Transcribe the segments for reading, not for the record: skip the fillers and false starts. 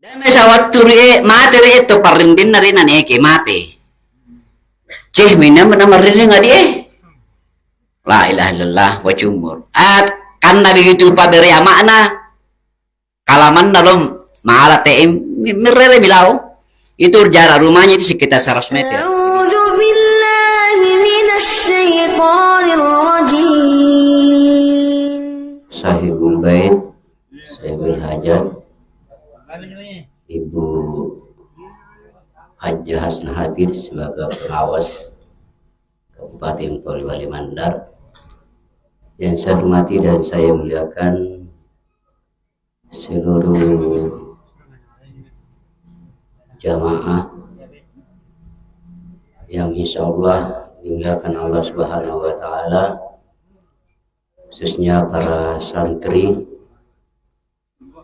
Dame sa waturi mate ito parindin na rin eke mate. Cih minam na marinig nga di La ilaha illallah wa jumur. At karena begitu paberi makna kalaman nalom maala teim mirere bilau. Itu jarak rumahnya itu sekitar 100 meter. أعوذ بالله من الشيطان الرجيم. Sahibul bait, sahibul hajat, Ibu Hajah Hasnah Habib sebagai pengawas Kabupaten Polewali Mandar. Yang saya hormati dan saya muliakan seluruh jamaah yang insya Allah dimuliakan Allah Subhanahu wa Ta'ala, khususnya para santri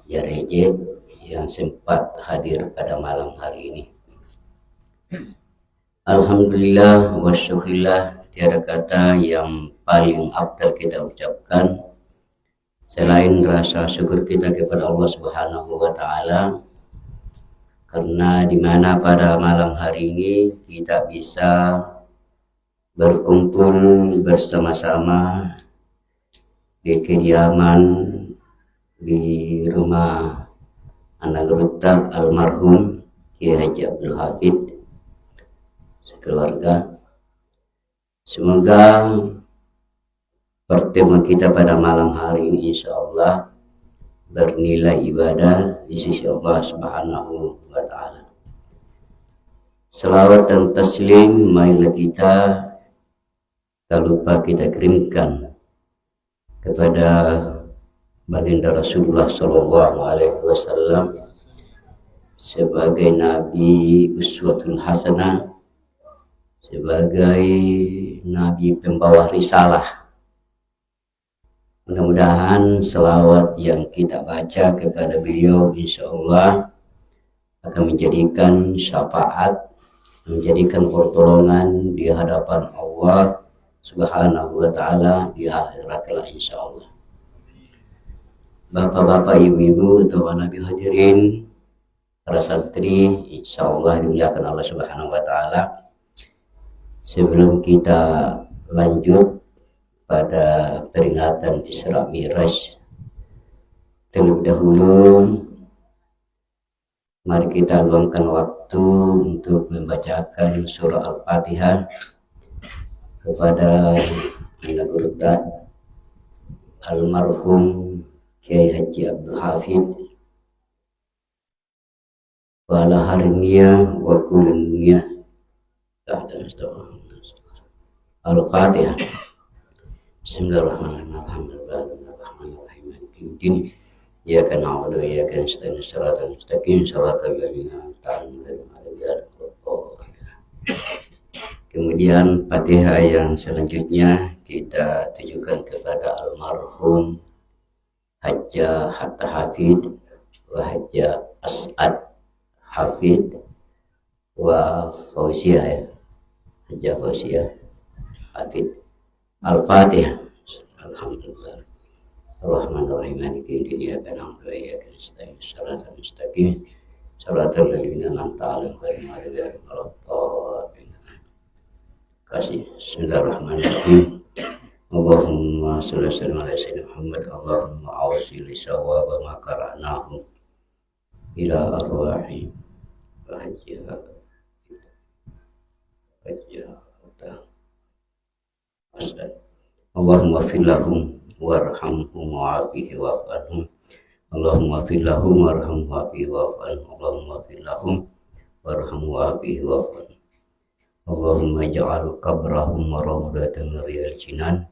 Jareje yang sempat hadir pada malam hari ini. Alhamdulillah wa syukurillah, tiada kata yang paling afdal kita ucapkan selain rasa syukur kita kepada Allah Subhanahu wa Ta'ala, karena dimana pada malam hari ini kita bisa berkumpul bersama-sama di kediaman di rumah anak rutak almarhum Kiai Haji Abdul Hafid sekeluarga. Semoga pertemuan kita pada malam hari ini insya Allah bernilai ibadah di sisi Allah Subhanahu wa Ta'ala. Salawat dan taslim marilah kita tak lupa kita kirimkan kepada baginda Rasulullah Shallallahu Alaihi Wasallam sebagai Nabi Uswatul Hasanah, sebagai Nabi pembawa risalah. Mudah-mudahan selawat yang kita baca kepada beliau insya Allah akan menjadikan syafaat, menjadikan pertolongan di hadapan Allah Subhanahu wa Ta'ala di akhirat kelak insya Allah. Bapak-bapak, ibu-ibu, teman Nabi hadirin, para santri, insya Allah dimuliakan Allah Subhanahu wa Ta'ala. Sebelum kita lanjut pada peringatan Isra Miraj, terlebih dahulu mari kita luangkan waktu untuk membacakan surah Al-Fatihah kepada anak rutak almarhum Kiai Haji Abdul Hafid wa ala harniya wa kulniya. Al-Fatihah. Bismillahirrahmanirrahim. Iyyaka na'budu wa iyyaka nasta'in shiratal mustaqim shiratal ladzina an'amta 'alaihim. Kemudian Fatihah yang selanjutnya kita tujukan kepada almarhum Hajjah Hatta Hafid wa Hajjah As'ad Hafid wa Fauziyah, ya. Hajjah Fauziyah Hafid. Al-Fatihah. Alhamdulillah. Ar-Rahmanir-Rahim. Maliki yaumiddin. Iyyaka na'budu wa iyyaka nasta'in. Shiratal mustaqim. Shiratal ladzina an'amta 'alaihim ghairil maghdubi 'alaihim waladdallin. Kasih. Bismillahirrahmanirrahim. Allahumma shalli ala sayyidina Muhammad. Allahumma awsil sawaba ma qara'nahu ila arwahi wa hajjah asad. Allahumma fir lahum warhamhum wa'afihi wa'fu anhum. Allahumma fir lahum warhamhum wa'afihi wa'fu anhum. Allahumma fir lahum warhamhum wa'afihi wa'fu anhum. Allahumma ij'al qabrahum rawdatan min riyadil jinan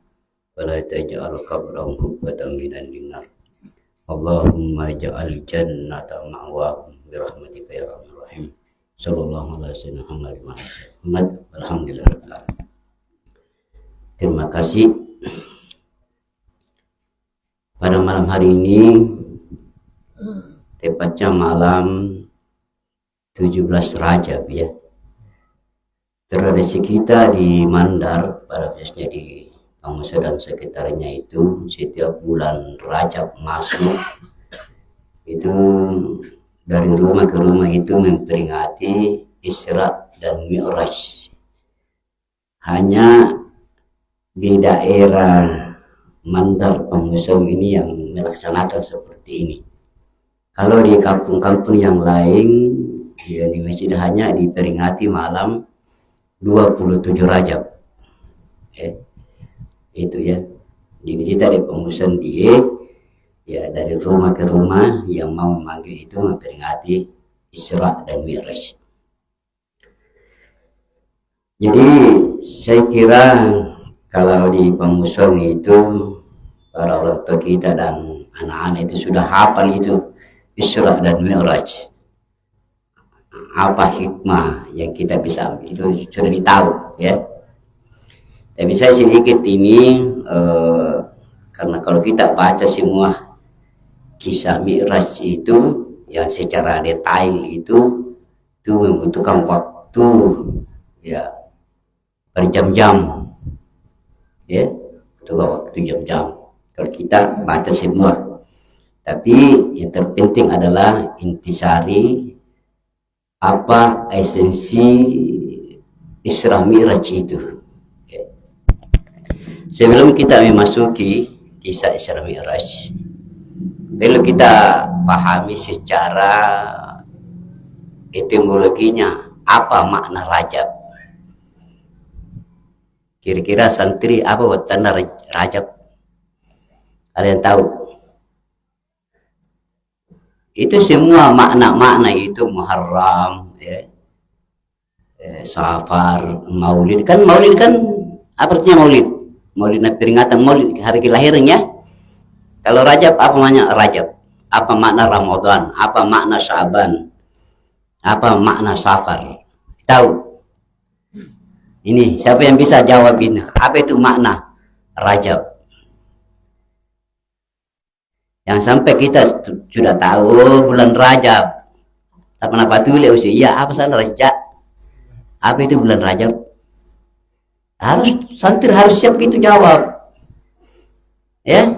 wa la taj'al qabrahum hubbatan minan nar. Allahumma ij'al jannata ma'wahum bi rahmatika ya arhamar rahim. Sallallahu alaihi Muhammad. Alhamdulillah. Terima kasih. Pada malam hari ini, tepatnya malam 17 Rajab, ya. Tradisi kita di Mandar, pada khususnya di Pangmusa dan sekitarnya itu, setiap bulan Rajab masuk itu dari rumah ke rumah itu memperingati Isra dan Mi'raj. Hanya di daerah Mandar Pengusung ini yang melaksanakan seperti ini. Kalau di kampung-kampung yang lain, ya, di masjid hanya diperingati malam 27 Rajab. Itu ya. Di kita di Pengusung dia, ya dari rumah ke rumah yang mau memanggil itu memperingati Isra dan Mi'raj. Jadi saya kira kalau di Pengusung itu para orang tua kita dan anak-anak itu sudah hafal itu Isra dan Mi'raj. Apa hikmah yang kita bisa ambil itu sudah ditahu ya. Tapi saya sedikit ini karena kalau kita baca semua kisah Mi'raj itu yang secara detail itu membutuhkan waktu ya berjam-jam ya, butuh waktu jam-jam kalau kita baca semua. Tapi yang terpenting adalah intisari apa esensi Isra Mi'raj itu ya. Sebelum kita memasuki kisah Isra Mi'raj, perlu kita pahami secara etimologinya apa makna Rajab. Kira-kira santri apa tanda Rajab? Ada yang tahu? Itu semua makna-makna itu Muharram, ya, Safar, Maulid. Kan Maulid kan apa artinya Maulid? Maulid peringatan Maulid hari kelahirannya. Kalau Rajab apa makna Rajab? Apa makna Ramadan? Apa makna Syaban? Apa makna Safar? Tahu? Ini siapa yang bisa jawab ini? Apa itu makna Rajab? Yang sampai kita sudah tahu bulan Rajab. Tak pernah tulis usia. Iya, apa salah Rajab? Apa itu bulan Rajab? Harus santri harus siap gitu jawab. Ya.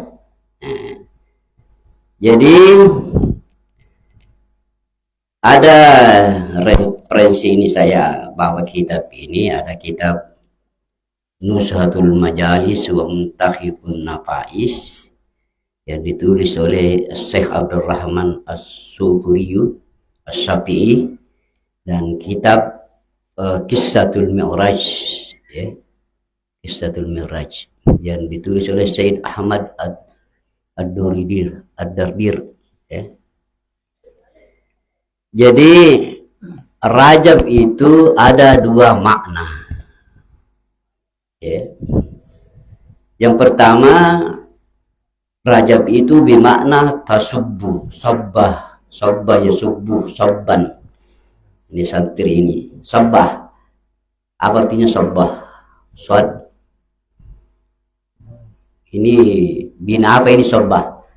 Jadi ada referensi ini saya bawa kitab ini, ada kitab Nuzhatul Majalis wa Muntahibun Nafais yang ditulis oleh Syekh Abdurrahman As-Suburiyu As-Syafi'i dan kitab Qissatul Mi'raj ya, Qissatul Mi'raj yang ditulis oleh Syed Ahmad Ad-Dardir ya. Jadi Rajab itu ada dua makna ya. Yang pertama Rajab itu bermakna tasubbu, sabbah ya subuh, sabban. Ini santri ini sabbah. Apa artinya sabbah? Swad. Ini bin apa ini sabbah?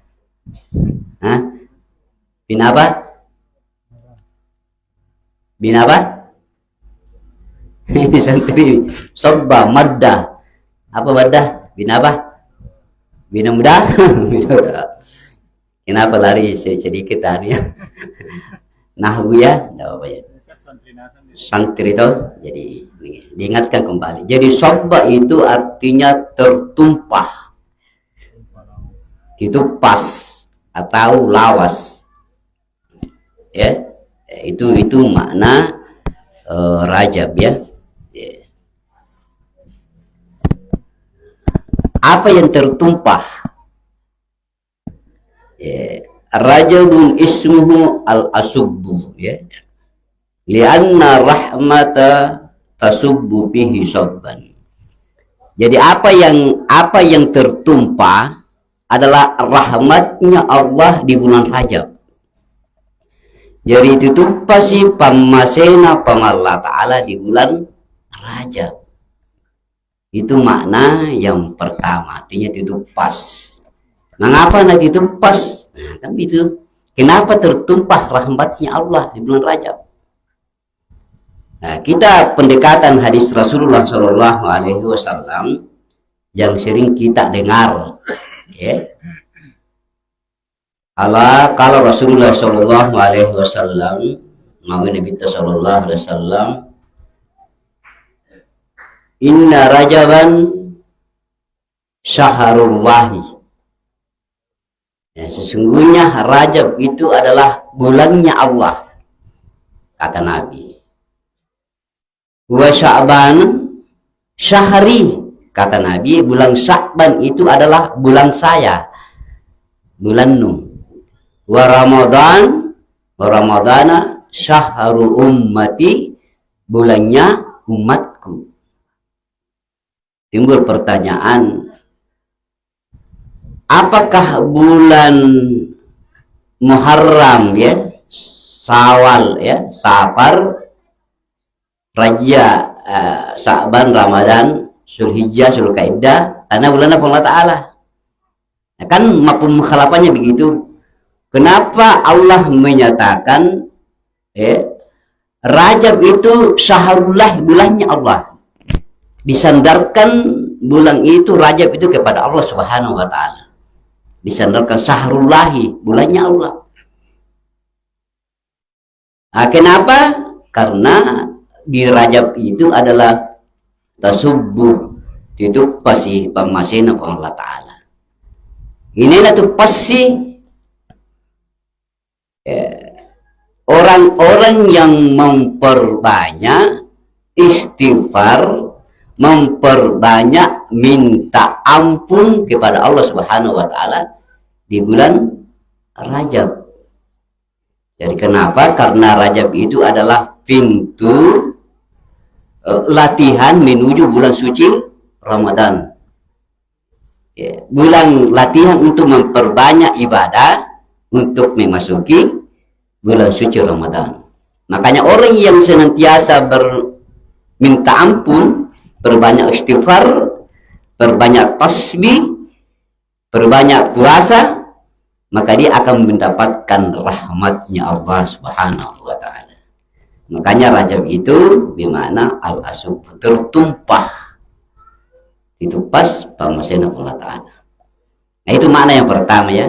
Hah? Bin apa? Bin apa? Ini santri sabbah maddah. Apa maddah? Bin apa? Bina muda. Kenapa lari sedikit tadi ya? Nahwu ya, enggak apa ya. Santri itu jadi diingatkan kembali. Jadi sabba itu artinya tertumpah. Itu pas atau lawas. Ya. Itu makna Rajab ya. Apa yang tertumpah? Rajabun ismuhu al-asubbu ya. Lianna rahmata tasubbu bihi sabban. Jadi apa yang tertumpah adalah rahmatnya Allah di bulan Rajab. Jadi itu tuh pasti pamasena pamalla ta'ala di bulan Rajab. Itu makna yang pertama, artinya itu pas. Mengapa nanti itu pas? Nah, tapi itu kenapa tertumpah rahmatnya Allah di bulan Rajab? Nah, kita pendekatan hadis Rasulullah Shallallahu Alaihi Wasallam yang sering kita dengar, ya. Ala kalau Rasulullah sallallahu alaihi wasallam, mau Nabi sallallahu alaihi wasallam, inna rajaban syaharullahi. Ya, sesungguhnya Rajab itu adalah bulannya Allah, kata Nabi. Wa Sya'ban syahri, kata Nabi, bulan Sya'ban itu adalah bulan saya, bulanmu. Wa Ramadana syahru ummati, bulannya umatku. Timbul pertanyaan, apakah bulan Muharram, ya, Syawal, ya, Safar, Raja, Sa'ban, Ramadan, Zulhijjah, Zulkaidah, karena bulan Allah Ta'ala. Nah, kan mafhum mukhalafannya begitu. Kenapa Allah menyatakan Rajab itu syahrullah, bulannya Allah, disandarkan bulan itu Rajab itu kepada Allah Subhanahu wa Ta'ala, disandarkan sahrullahi, bulannya Allah. Nah, kenapa? Karena di Rajab itu adalah tasubbuh, itu pasti pamasina Allah Ta'ala. Inilah tuh pasti orang-orang yang memperbanyak istighfar, memperbanyak minta ampun kepada Allah Subhanahu wa Ta'ala di bulan Rajab. Jadi kenapa? Karena Rajab itu adalah pintu latihan menuju bulan suci Ramadan. Ya, bulan latihan untuk memperbanyak ibadah untuk memasuki bulan suci Ramadan. Makanya orang yang senantiasa minta ampun, berbanyak istighfar, berbanyak tasbih, berbanyak puasa, maka dia akan mendapatkan rahmatnya Allah Subhanahu wa Ta'ala. Makanya Rajab itu dimana al-asub, tertumpah, itu pas pamasena Allah Ta'ala. Nah, itu makna yang pertama, ya.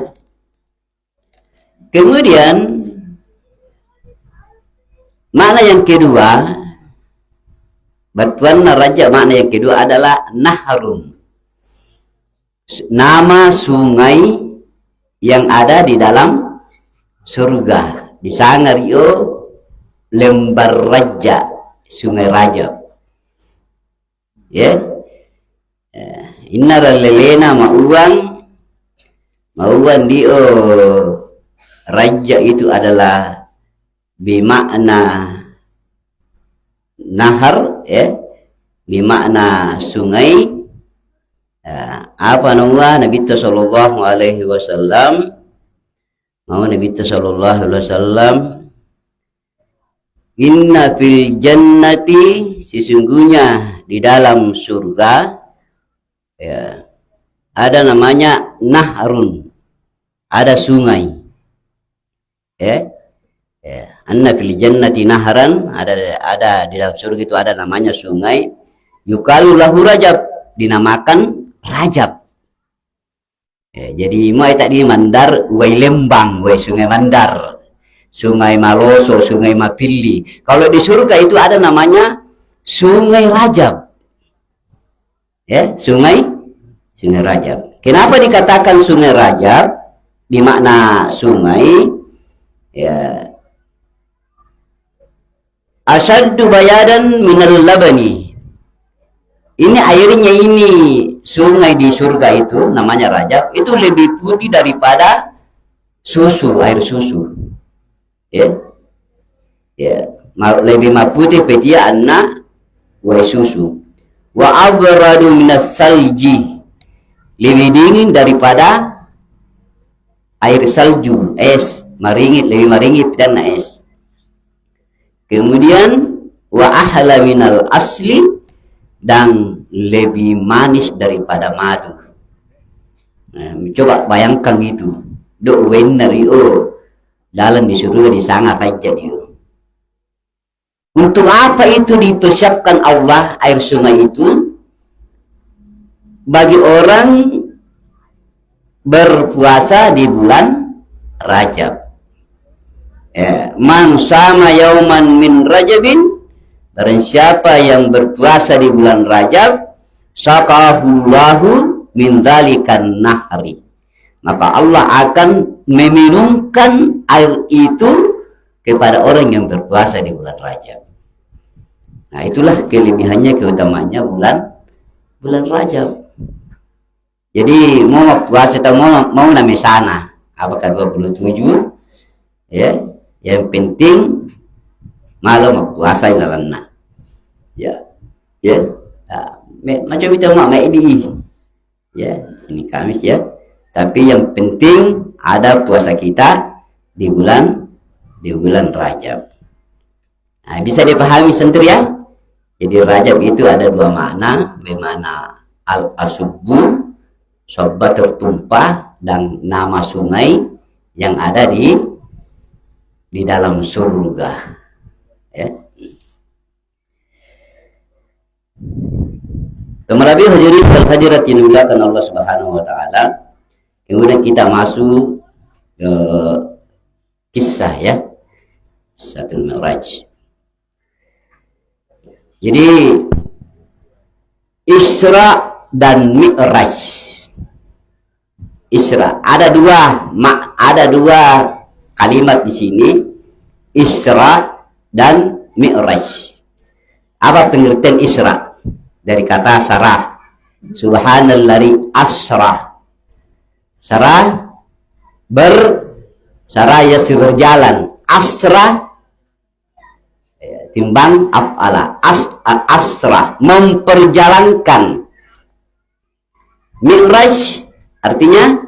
Kemudian makna yang kedua, batuan Rajab, makna yang kedua adalah nahrun, nama sungai yang ada di dalam surga. Di sana Rio lembar Raja, sungai Rajab, ya. Inna lelena mauan dio Raja itu adalah bimakna nahar, ya, bimakna sungai. Apa nama Nabi sallallahu alaihi wasallam, mau Nabi sallallahu alaihi wasallam, inna fil jannati, sesungguhnya di dalam surga, ya, ada namanya nahrun, ada sungai, ya. Anna fil jannati nahran, ada di dalam surga itu ada namanya sungai, yukalu lahu Rajab, dinamakan Rajab. Jadi mau tadi Mandar, wai Lembang, wai sungai Mandar, sungai Maloso, sungai Mapilli. Kalau di surga itu ada namanya sungai Rajab, ya, sungai Rajab. Kenapa dikatakan sungai Rajab? Di makna sungai, ya, asyaddu bayadan minal labani. Ini airnya, ini sungai di surga itu namanya Rajab, itu lebih putih daripada susu, air susu, ya, ya, lebih putih petia anna wa susu. Wa abradu minas salji, lebih dingin daripada air salju, es, lebih maringit dan es. Kemudian wa ahla minal asli, dan lebih manis daripada madu. Nah, coba bayangkan gitu. Do wenari dalam di surga di sana Rajab itu. Untuk apa itu dipersiapkan Allah air sungai itu? Bagi orang berpuasa di bulan Rajab. Man sama yauman min Rajabin, barang siapa yang berpuasa di bulan Rajab, saqahullahu min dzalikan nahri, maka Allah akan meminumkan air itu kepada orang yang berpuasa di bulan Rajab. Nah, itulah kelebihannya, keutamaannya bulan Rajab. Jadi mau puasa atau mau nami sana, apakah 27 ya, yang penting malam puasa ilalana ya macam itu mak di ya, ini Kamis ya, tapi yang penting ada puasa kita di bulan Rajab. Nah, bisa dipahami sendiri ya. Jadi Rajab itu ada dua makna, bermakna al-subuh, sobat tertumpah, dan nama sungai yang ada di dalam surga ya. Temalabi hadirin wal hadirat yang dimuliakan Allah Subhanahu wa taala. Kemudian kita masuk ke kisah ya, Syatul Mi'raj. Jadi Isra dan Mi'raj. Isra ada dua kalimat di sini, Isra dan Mi'raj. Apa pengertian Isra? Dari kata sarah, subhanalladzi asra. Sarah yasir berjalan, asra timbang af'ala, asra memperjalankan. Mi'raj artinya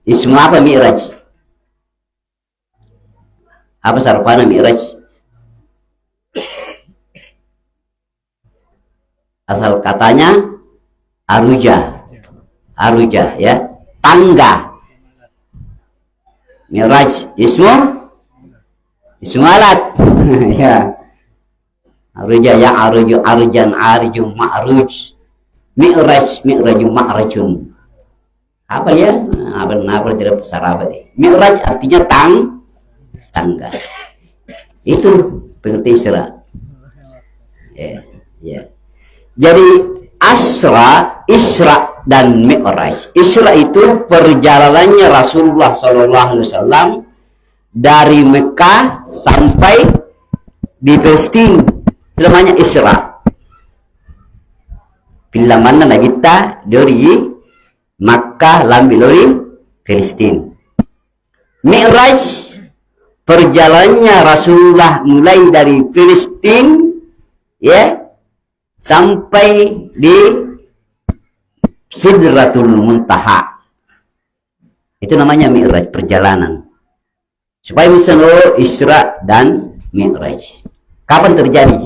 ismu apa Mi'raj? Apa sarfana Mi'raj? Asal katanya aruja ya, tangga. Mi'raj ismu alat ya, aruja ya, arjan arju ma'ruj, Mi'raj ma'rajun. Apa ya? Apa tidak besar apa deh. Mi'raj artinya tangga. Itu pengertian Isra. Ya. Jadi Isra dan Mi'raj. Isra itu perjalanannya Rasulullah SAW dari Mekah sampai di Palestina. Itu namanya Isra. Bila mana kita dari Makkah lambi lori Palestina. Mi'raj perjalanannya Rasulullah mulai dari Palestina ya sampai di Sidratul Muntaha. Itu namanya Mi'raj, perjalanan. Supaya bisa lo Isra dan Mi'raj. Kapan terjadi?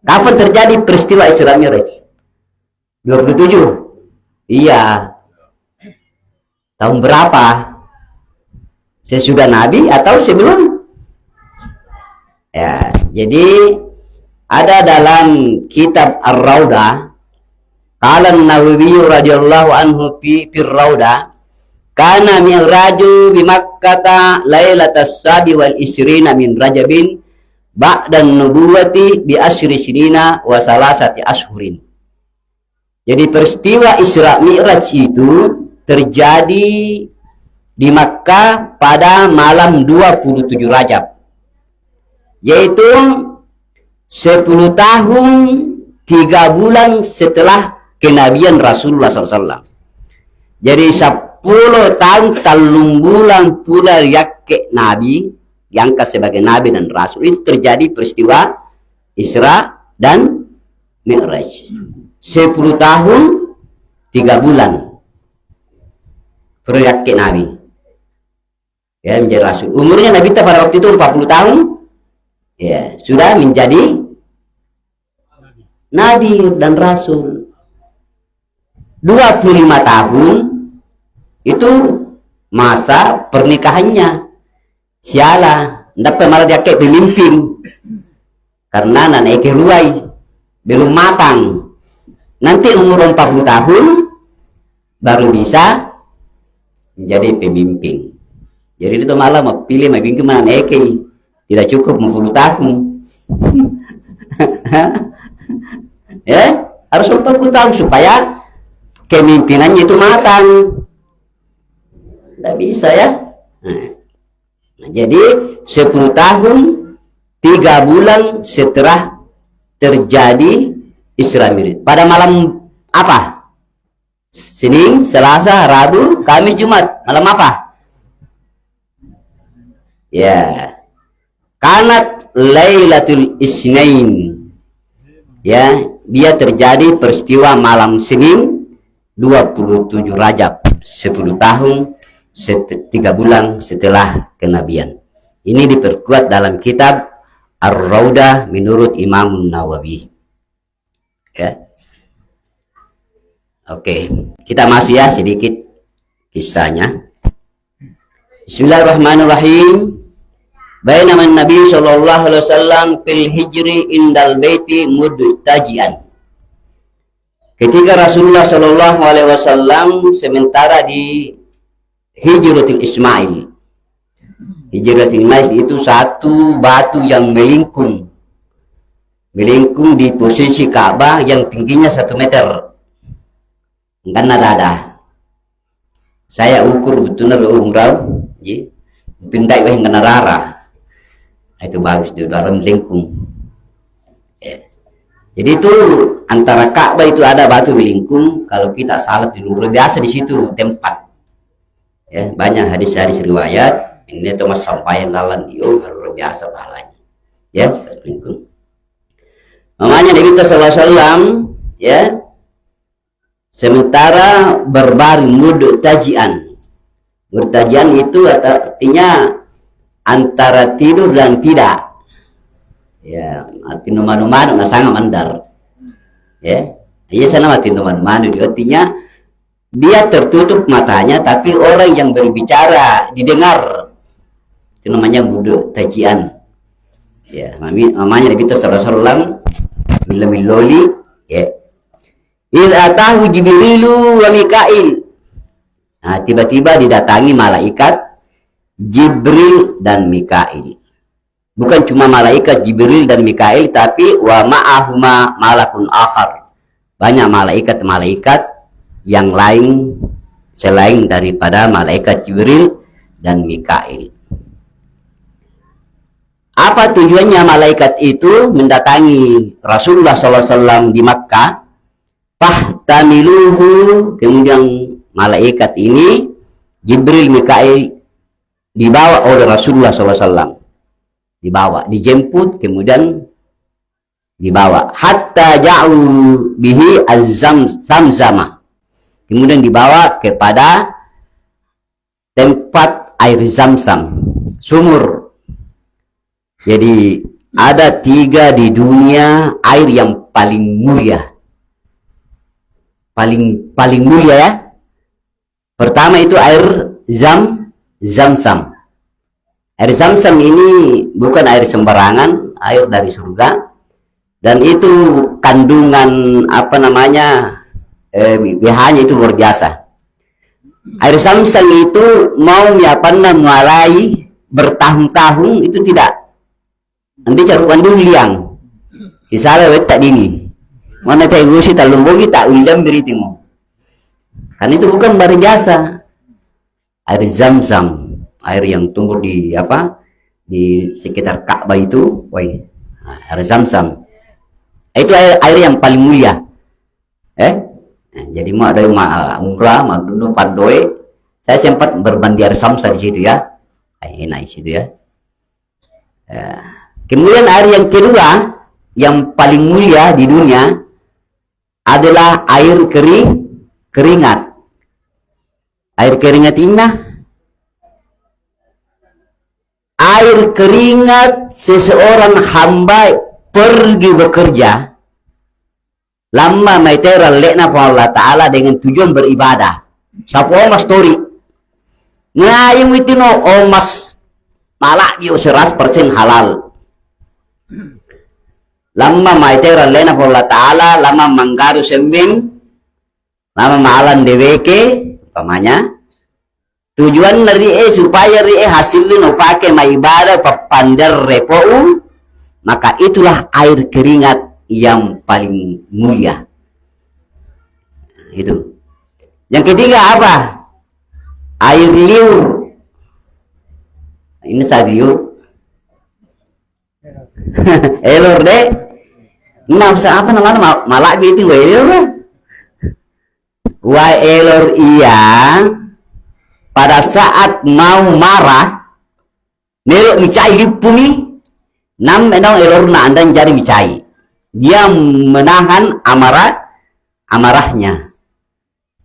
Kapan terjadi peristiwa Isra Mi'raj? 27. Iya. Tahun berapa? Sesudah Nabi atau sebelum? Ya, jadi ada dalam kitab Ar-Raudah, qala an-Nawawi radhiyallahu anhu fi Ar-Raudah, kana mi'raju bi Makkah lailatas sabi wal isrina min Rajabin ba'da an-nubuwati bi asyri sinina wa salasati ashhurin. Jadi peristiwa Isra Mi'raj itu terjadi di Makkah pada malam 27 Rajab, yaitu 10 tahun 3 bulan setelah kenabian Rasulullah SAW. Jadi 10 tahun talung bulan pula yakke Nabi, diangkat sebagai Nabi dan Rasul. Itu terjadi peristiwa Isra dan Mi'raj. 10 tahun 3 bulan yakke Nabi ya, menjadi Rasul. Umurnya Nabi pada waktu itu 40 tahun ya, sudah menjadi Nabi dan Rasul. 25 tahun itu masa pernikahannya. Sialah, dapat malah dia kayak pemimpin karena anak ruai belum matang. Nanti umur 40 tahun baru bisa menjadi pemimpin. Jadi itu malah mau pilih pemimpin mana eke, tidak cukup 10 tahun. Ya, harus 40 tahun supaya kepemimpinannya itu matang. Tidak bisa ya. Nah, jadi 10 tahun 3 bulan setelah terjadi Isra Mi'raj. Pada malam apa? Senin, Selasa, Rabu, Kamis, Jumat. Malam apa? Ya. Kanat Lailatul Isnain. Ya, dia terjadi peristiwa malam Senin 27 Rajab, 10 tahun 3 bulan setelah kenabian. Ini diperkuat dalam kitab Ar-Raudah menurut Imam Nawawi. Ya. Oke, kita masih ya sedikit kisahnya. Bismillahirrahmanirrahim. Bainama Nabi sallallahu alaihi wasallam fil hijri indal baiti mudtajian. Ketika Rasulullah sallallahu alaihi wasallam sementara di Hijratul Ismail. Hijratul Ismail itu satu batu yang melingkung di posisi Ka'bah yang tingginya 1 meter. Karena dada saya ukur betul-betul umrah pindai wah kena rara itu bagus itu dalam lingkung ya. Jadi itu antara Ka'bah itu ada batu melingkung. Kalau kita salat di luar biasa di situ tempat ya, banyak hadis-hadis riwayat ini Thomas sampai lalan dia luar biasa pahalanya ya melingkung. Namanya Nabi kita SAW ya, sementara berbaring mudtajian. Mudtajian itu artinya antara tidur dan tidak. Ya, arti nomad-nomad nggak sangat mandar. Ya, iya sana mati nomad-nomad artinya dia tertutup matanya tapi orang yang berbicara didengar. Itu namanya mudtajian. Ya, namanya Nabi SAW bila miloli ya. Il atahu Jibrilu wa Mikail. Nah, tiba-tiba didatangi malaikat Jibril dan Mikail. Bukan cuma malaikat Jibril dan Mikail, tapi wa ma'ahuma malakun akhar. Banyak malaikat-malaikat yang lain selain daripada malaikat Jibril dan Mikail. Apa tujuannya malaikat itu mendatangi Rasulullah SAW di Makkah? Fahtamiluhu, kemudian malaikat ini Jibril Mikail dibawa oleh Rasulullah SAW, dibawa, dijemput, kemudian dibawa hatta ja'u bihi az-zamzama, kemudian dibawa kepada tempat air Zamzam, sumur. Jadi ada 3 di dunia air yang paling mulia, paling mulia ya. Pertama itu air Zamzam. Air Zamzam ini bukan air sembarangan, air dari surga, dan itu kandungan apa namanya pH-nya itu luar biasa. Air Zamzam itu mau mulai bertahun-tahun itu tidak. Nanti carukan dulu liang. Sisa lewat tak dini. Mana tak gusi tak lumbogi tak ulam beritimu. Kan itu bukan barang jasa. Air Zamzam, air yang tumbuh di apa? Di sekitar Ka'bah itu, air Zamzam. Itu air yang paling mulia. Jadi mau ada umrah, mau dulu Pandoe. Saya sempat berbandi air Zamzam di situ ya. Enak di situ ya. Kemudian air yang kedua yang paling mulia di dunia adalah air keringat. Air keringat ini, air keringat seseorang hamba pergi bekerja lama maitera lekna Allah Ta'ala dengan tujuan beribadah. Sapu omas story ngayim itu no omas malak yo 100% halal. Lama maitera lekna Allah Ta'ala lama manggaru sembing lama maalan DWK pamanya tujuan dari supaya ri hasilin upake maibadah papandar repou, maka itulah air keringat yang paling mulia. Itu. Yang ketiga apa? Air liur. Ini saya liur. Elor deh. Nah, apa namanya? Malak gitu gue elor. Wah elor iya. Pada saat mau marah, nelok micai lipuni, nam enong elor na andan jari micai. Dia menahan amarahnya.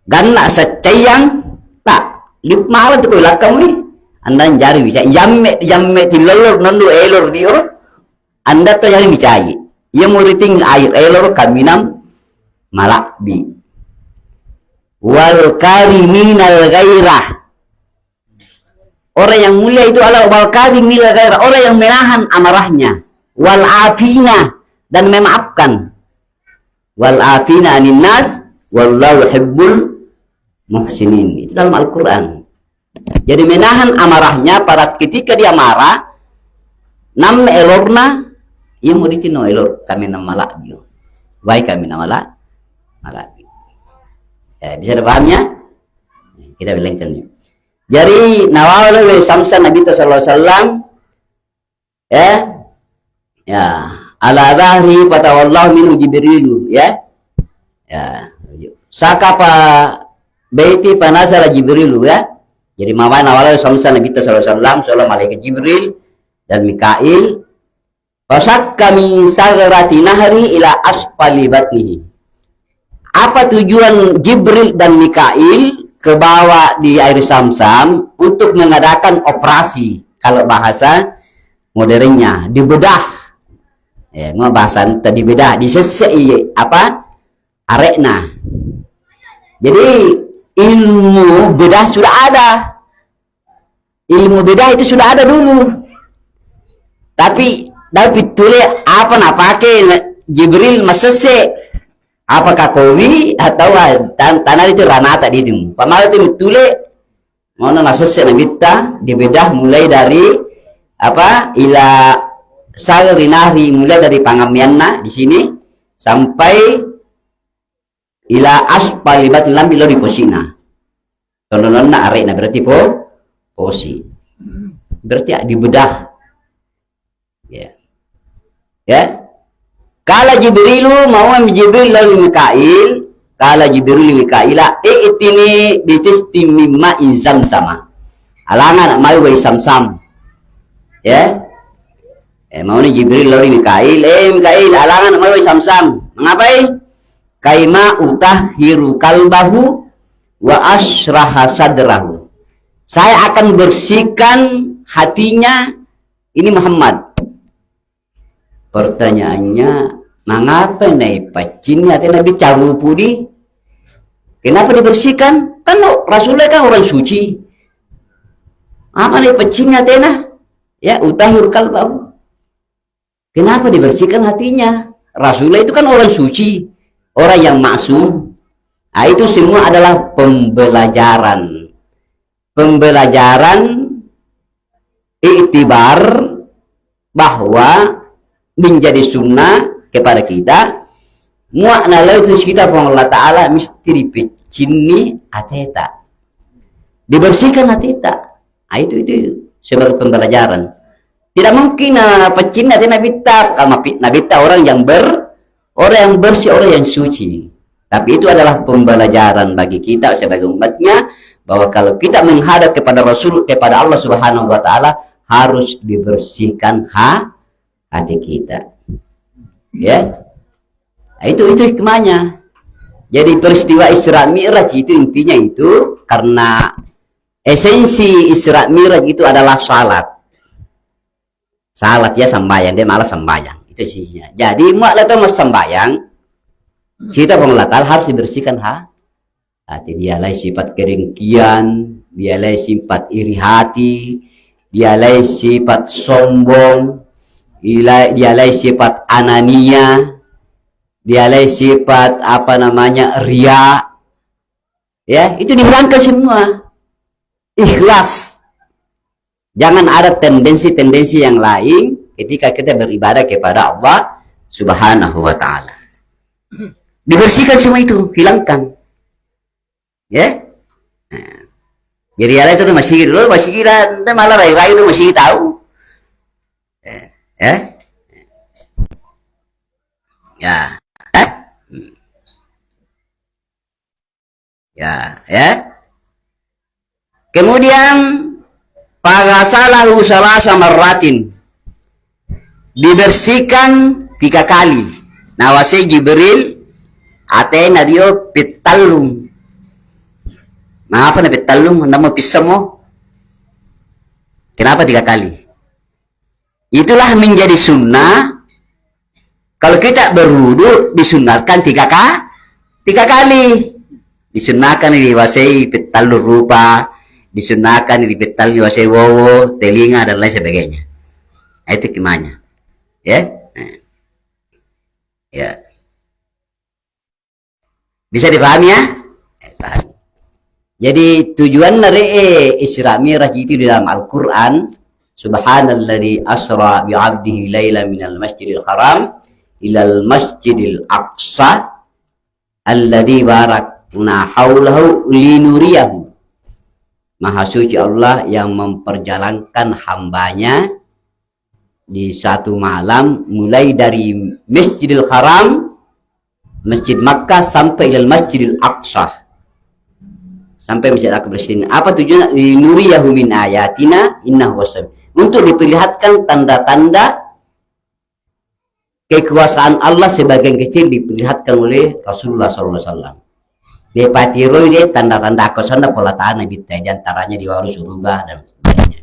Dan nak secayang tak lip malah tu belakang ni, andan jari micai. Jamme tilolor nondu elor dio, anda tu jari micai. Ia muriting air elor kaminam malak bi. Wal kariminal gairah. Orang yang mulia itu adalah wal kariminal gairah, orang yang menahan amarahnya. Wal afina, dan memaafkan. Wal afina anin nas wallahu yuhibbul muhsinin. Itu dalam Al-Qur'an. Jadi menahan amarahnya pada ketika dia marah, nam elorna ia mau ditino elor kami nama malak bio. Baik kami nama malak. Ya, bisa dipahamnya? Kita bilangkan ni. Jadi nawawala dari samsa Nabi sallallahu alaihi wasallam ya ala dhahri fatawallahu minhu Jibrilu ya sakapa baiti panasara Jibrilu ya. Jadi mama nawawala samsa Nabi sallallahu alaihi wasallam seolah malaikat Jibril dan Mikail fasakka min sagrati nahri ila asfali batnihi. Apa tujuan Jibril dan Mikail ke bawah di air Sam-Sam untuk mengadakan operasi, kalau bahasa modernnya dibedah ya, mau bahasa tadi bedah disesei apa arekna. Jadi ilmu bedah sudah ada, ilmu bedah itu sudah ada dulu, tapi tulis apa nak pakai Jibril masese apakah kowi atau tanah itu ranata di itu. Pamal itu tulis mau nasese nabita dibedah mulai dari apa ila sagrinahri, mulai dari pangamianna di sini sampai ila aspalibat lambi lo di posina. Tonononna arek na berarti posi. Berarti dibedah. Ya. Kala Jibrilu mau Jibril lalu Mikail, kala Jibril Mikaila itini bisistim mimma izam sama. Alangan mau wa sam-sam. Ya. Mau ni Jibril lalu Mikail, Mikail alangan mau wa sam-sam. Mengapai? Kaima utahiru kalbahu wa asraha sadrahu. Saya akan bersihkan hatinya ini Muhammad. Pertanyaannya, mengapa naik pacinnya atau Nabi carupudi? Kenapa dibersihkan? Kan Rasulullah kan orang suci. Apa naik pacinnya tena? Ya, utahir kalbahu. Kenapa dibersihkan hatinya? Rasulullah itu kan orang suci, orang yang maksum. Nah, itu semua adalah pembelajaran. Pembelajaran iktibar bahwa menjadi sunnah kepada kita muakna itu kita Allah Ta'ala misteri pecini ateta dibersihkan ateta. Nah, itu sebagai pembelajaran. Tidak mungkin pecini ateta nabita orang yang bersih, orang yang suci. Tapi itu adalah pembelajaran bagi kita sebagai umatnya bahwa kalau kita menghadap kepada Rasul, kepada Allah Subhanahu wa Ta'ala, harus dibersihkan hati kita. Ya. Nah, itu hikmahnya. Jadi peristiwa Isra Mi'raj itu intinya itu karena esensi Isra Mi'raj itu adalah salat. Salat ya, sembahyang, dia malah sembahyang. Itu sisinya. Jadi muaklah mas sembahyang, kita pengelatih harus dibersihkan hati. Dialah sifat kedengkian, dialah sifat iri hati, dialah sifat sombong, dialah sifat anania, dialah sifat ria. Ya, itu dihilangkan semua. Ikhlas. Jangan ada tendensi-tendensi yang lain ketika kita beribadah kepada Allah Subhanahu wa taala. Dibersihkan semua itu, hilangkan. Ya. Nah. Jadi ada itu masih dulu, masih kira malah rai-rai itu masih tahu. Ya. Ya. Ya. Kemudian faghasalahu salasa marratin. Dibersihkan 3 kali. Nawasi Jibril atena dio pitallum. Nah, apa nih pitallum? Nama pisamo. Kenapa 3 kali? Itulah menjadi sunnah. Kalau kita berwudu disunatkan 3 kali. Disunahkan diwasai pitallur rupa, disunahkan dipetal diwasai wowo, telinga dan lain sebagainya. Itu gimana? Ya. Ya. Bisa dipahami ya? Jadi tujuan dari Isra Mi'raj itu di dalam Al-Qur'an, subhanalladzi asra bi 'abdihi lailan minal masjidil haram ilal masjidil aqsa alladzi barakna haulahu linuriyahu. Maha suci Allah yang memperjalankan hambanya di satu malam mulai dari Masjidil Haram, Masjid Makkah sampai ilal Masjidil Aqsa. Sampai Masjid Aqsa bersini. Apa tujuannya? Linuriyahu min ayatina innahu wasab. Untuk diperlihatkan tanda-tanda kekuasaan Allah sebagian kecil diperlihatkan oleh Rasulullah SAW. Dia patiru dia tanda-tanda kekuasaan pola tahan Nabi di antaranya di waru surga dan sebagainya.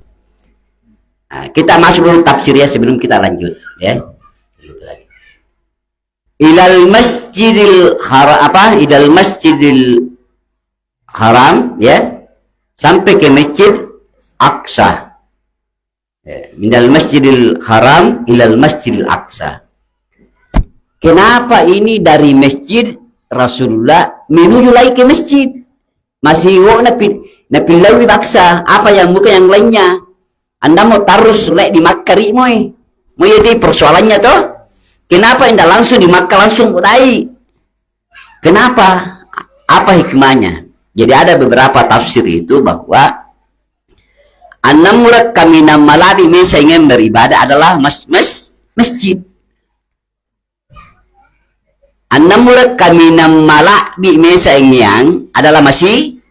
Nah, kita masuk dulu tafsirnya sebelum kita lanjut ya. Ilal Masjidil Haram Ilal Masjidil Haram ya, sampai ke Masjid Aqsa. Minal Masjidil Haram ilal Masjidil Aqsa. Kenapa ini dari masjid Rasulullah menuju lagi ke masjid? Masih napi lawi Aqsa, apa yang bukan yang lainnya? Anda mau tarus lek di Makkah moy. Mau jadi persoalannya toh? Kenapa Anda langsung di Makkah langsung mulai? Kenapa? Apa hikmahnya? Jadi ada beberapa tafsir itu bahwa anamurad kamina malabi mesa ingin beribadah adalah masjid. Anamurad kamina malabi mesa ingin adalah masih.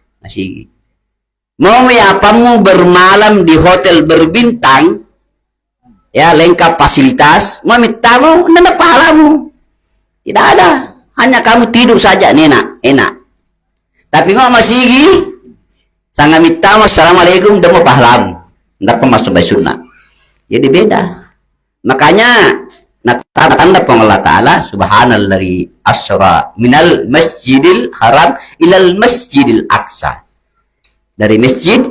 Mau apamu bermalam di hotel berbintang, ya lengkap fasilitas, mau mintamu nana pahalamu. Tidak ada, hanya kamu tidur saja enak. Tapi nggak masih sangat minta assalamualaikum udah mau pahlamu nggak masuk baik sunnah. Jadi beda. Makanya tanda Allah Ta'ala subhanalladzi asra minal masjidil haram ilal masjidil aqsa. Dari masjid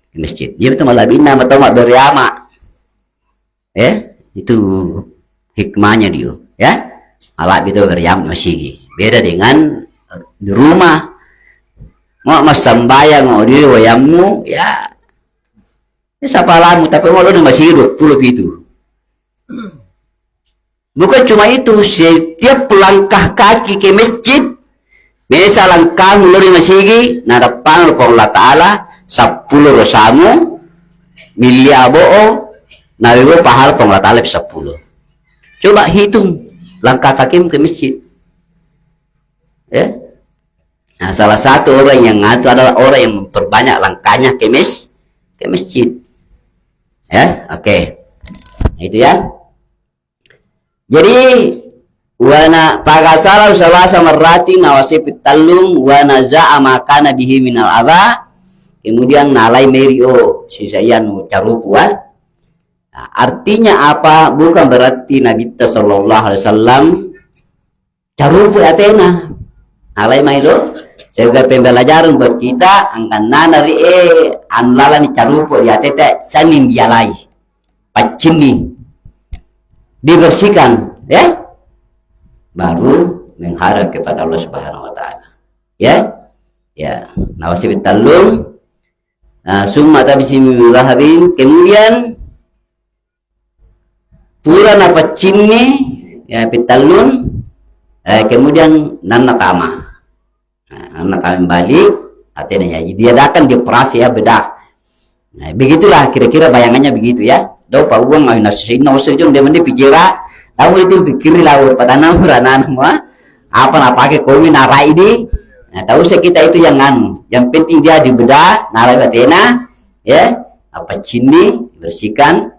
ke masjid. Dia betul malah bina atau mak beryama. Itu hikmahnya dia. Ya. Malah itu beryama masih. Beda dengan di rumah. Mau mas sembayang mau dia wayangmu ya siapa lamu tapi mau lu masih hidup puluh itu. Bukan cuma itu, setiap langkah kaki ke masjid biasa langkah mulai masih narapan Allah Ta'ala 10 rosamu milia bo'o nawiwo pahal Allah Ta'ala 10. Coba hitung langkah kakimu ke masjid ya. Nah, salah satu orang yang ngatur adalah orang yang memperbanyak langkahnya ke masjid. Ya, oke. Nah, itu ya. Jadi wana pagasala salasa marrati nawasi pitallum wa naza'a makana bihi minal adha. Kemudian nalai merio sisayan carupuan. Nah, artinya apa? Bukan berarti Nabi sallallahu alaihi wasallam carupu Athena. Nalai mailo sehingga pembelajaran buat kita angkan nanari anlala ni carupo di atete sanin bialai pacini dibersihkan ya baru mengharap kepada Allah Subhanahu wa taala ya. Ya, nawasi bitallum. Summa tabisimilahabin, kemudian pura napa cinni ya pitallun, kemudian nana tama. Nana tama balik, artinya ya dia datang dioperasi ya bedah. Nah, begitulah kira-kira bayangannya begitu ya. Do pa uang ay nasisin na usul jom dia mandi pikira, tahu itu pikir laur padana muranan semua. Apa nak pakai komi narai ini? Nah, tahu saya kita itu yang anu, yang penting dia dibedah, narai batena, ya, apa cini bersihkan,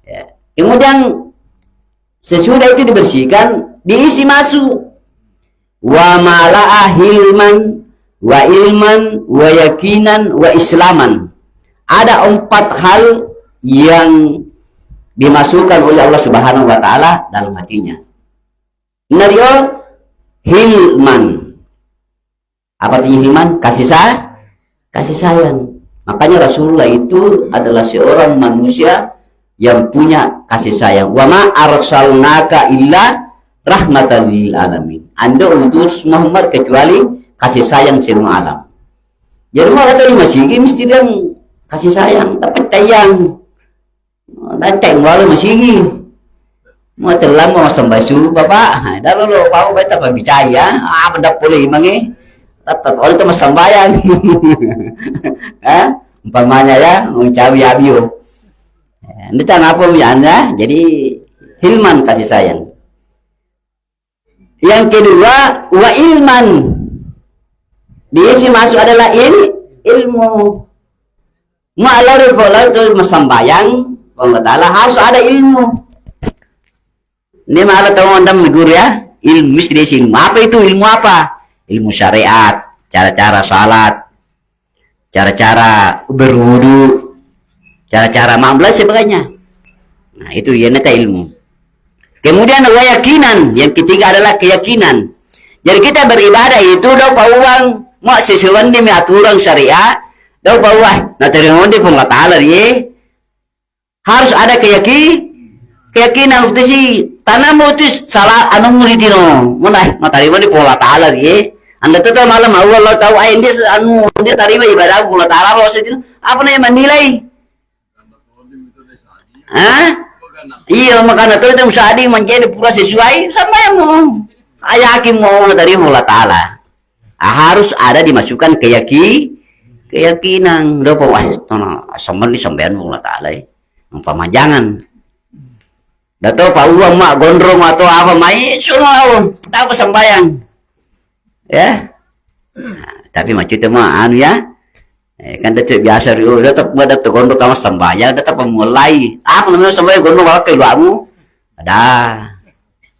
ya. Kemudian sesudah itu dibersihkan, diisi masuk wa mala'a hilman wa ilman wa yakinan wa islaman. Ada 4 hal yang dimasukkan oleh Allah Subhanahu wa taala dalam hatinya. Nario hilman. Apa artinya hilman? Kasih sayang. Makanya Rasulullah itu adalah seorang manusia yang punya kasih sayang. Wa ma arsalnaka illa rahmatan lil alamin. Anda utus Muhammad kecuali kasih sayang semua alam. Jadi mau kata lima sigi mesti dia kasih sayang, tapi tayang. Datang walau masigi. Mau telan mau sambasu bapak. Dah lo mau baca apa bicara? Benda boleh mangi. Tatat orang itu masang bayang. Umpamanya ya, mencawi abio. Ini tentang apa misalnya? Jadi hilman kasih sayang. Yang kedua, wa ilman. Diisi masuk adalah ilmu. Ma'alari kalau itu masang bayang, Allah Ta'ala harus ada ilmu. Ini malah tahu anda mengguru ya, ilmu mesti diisi ilmu. Apa itu ilmu apa? Ilmu syariat, cara-cara salat, cara-cara berwudu, cara-cara mambla sebagainya. Nah, itu ya neta ilmu. Kemudian keyakinan, yang ketiga adalah keyakinan. Jadi kita beribadah itu dah uang mau sesuai dengan aturan syariat, dah bahwa nah terima di Allah Taala ye harus ada keyakinan itu sih tanah mau itu salah anu muridino mana terima di Allah Taala ye. Anda tetap malam Allah tahu ayat dia anu dia terima ibadah Allah Taala Allah sedih apa namanya menilai iya makanya itu musadi menjadi pura sesuai sama yang mau ayakin mau terima Allah Taala harus ada dimasukkan keyakinan udah wah sama di sampean Allah Taala umpama jangan dato pak uang mak gondrong atau apa mai suruh tahu sembayang ya nah, tapi macam itu mah anu ya kan detik biasa rio tetap ada gondrong kamu sembayang tetap memulai apa namanya sembayang gondrong pakai luamu ada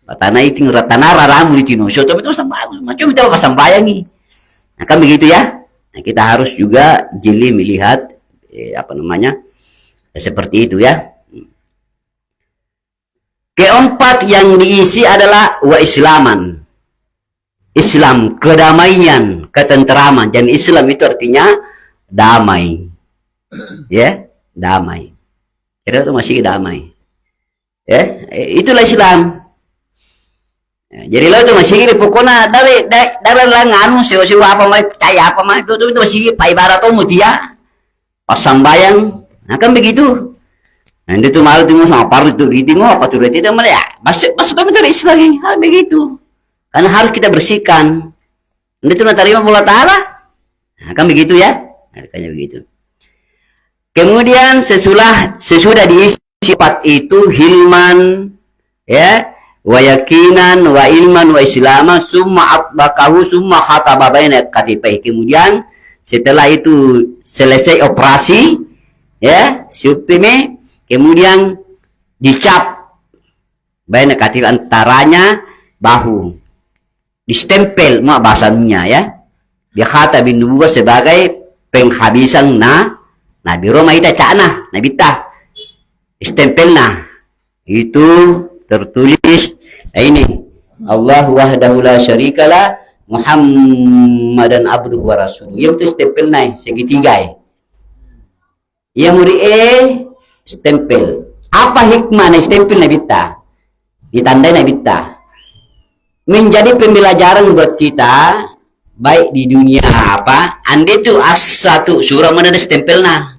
tanah itu tanah raramu di tino so tapi itu sembayang macam itu apa sembayang nih nah, kan begitu ya nah, kita harus juga jeli melihat apa namanya seperti itu ya. Keempat yang diisi adalah wa islaman. Islam, kedamaian, ketenteraman. Dan Islam itu artinya damai. Ya, damai. Kira itu masih damai. Ya, itulah Islam. Ya, jadi lo itu masih di pokoknya dari langan sewa apa mah percaya apa mah itu masih pai barat mutia pasang bayang. Nah kan begitu. Nah itu malu tunggu sama paru itu tengok apa tuh itu malah ya masuk kami dari Islam begitu. Karena harus kita bersihkan. Itu nak terima Allah Taala. Nah, kan begitu ya. Kayaknya begitu. Kemudian sesudah diisi sifat itu hilman ya, wa yakinan wa ilman wa islaman summa atbaqahu summa khataba baina katifai. Kemudian setelah itu selesai operasi ya, supime kemudian dicap baina katif antaranya bahu. Distempel mak bahasanya ya. Dia kata bin nubuwah sebagai penghabisan Nabi Roma ita cana Nabi ta istempelna itu tertulis ini Allah wahdahu la syarikalah Muhammadan abduhu wa rasuluh yang itu stempelna segitiga yang muri stempel apa hikmah stempel Nabi ta ditandai Nabi ta menjadi pembelajaran buat kita baik di dunia apa, andi tu asa tu surah mana ada stempelnya.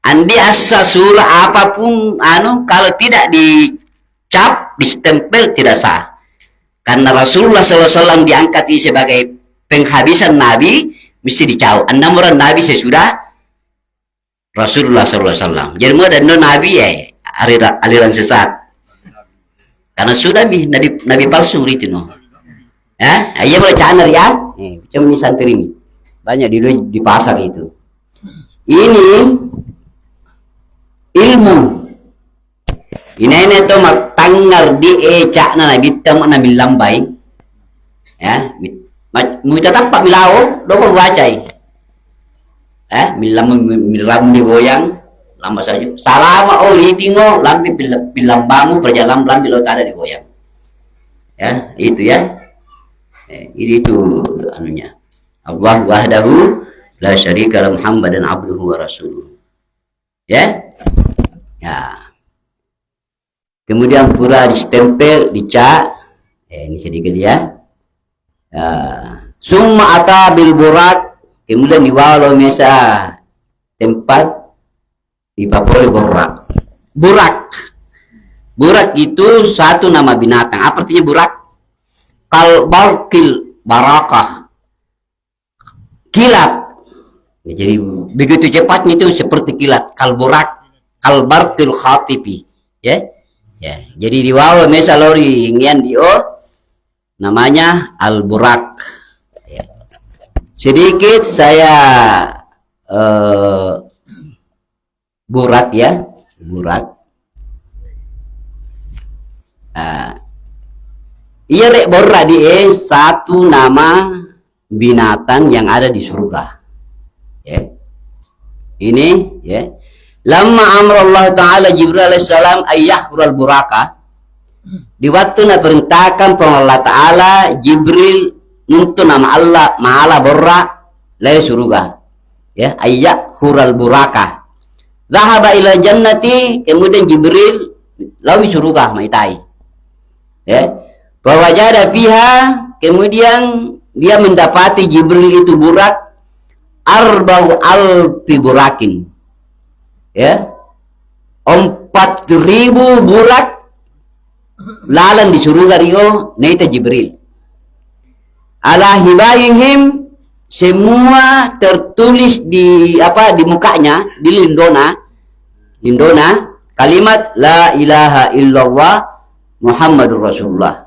Andi asa surah apapun kalau tidak dicap, distempel tidak sah. Karena Rasulullah SAW diangkat sebagai penghabisan Nabi, mesti dicau. 6 orang Nabi sesudah Rasulullah SAW. Jadi mau ada Nabi aliran sesat. Karena sudah Nabi palsu itu no. Ya, iya boleh caner ya. Cuma ini santri ini. Banyak di pasar itu. Ini ilmu. Ini to tanggar di cak na bitam na bilambay. Ya, mu tapak milao do ko bacai. Milam di goyang lama saja. Salama litingo lambi bilambangu perjalan lambi lo tada di goyang. Ya, itu ya. Itu anunya. Allah wahdahu la syarika lahu Muhammadan abduhu wa rasuluh. Ya. Ya. Kemudian pura distempel, dicak. Ini sedikit ya. Summa ata bil burak. Kemudian diwalo mesa tempat dipapoli burak. Burak. Burak itu satu nama binatang. Apa artinya burak? Kal barkil barakah. Kilat. Jadi begitu cepatnya itu seperti kilat. Kal burak, kal barkil khatibi. Ya. Ya, jadi di bawah mesa lori ingin dio namanya al-burak. Ya. Sedikit saya burak ya, burak. Iya rek borra die satu nama binatang yang ada di surga. Ya. Ini ya. Lama amrullah ta'ala Jibril alaihissalam ayyahurul buraka. Di waktu na perintahkan Allah Ta'ala Jibril untuk nama Allah ma'ala borra lai surga. Ya, ayyahurul buraka. Zahaba ila jannati, kemudian Jibril lawi surga maitai. Ya. Fawajada fiha, kemudian dia mendapati Jibril itu burak arba'u alfi burakin. Ya, 4.000 burak lalan di surga rio naita Jibril. Ala hibayihim, semua tertulis di mukanya, di lindona kalimat la ilaha illallah Muhammadur Rasulullah.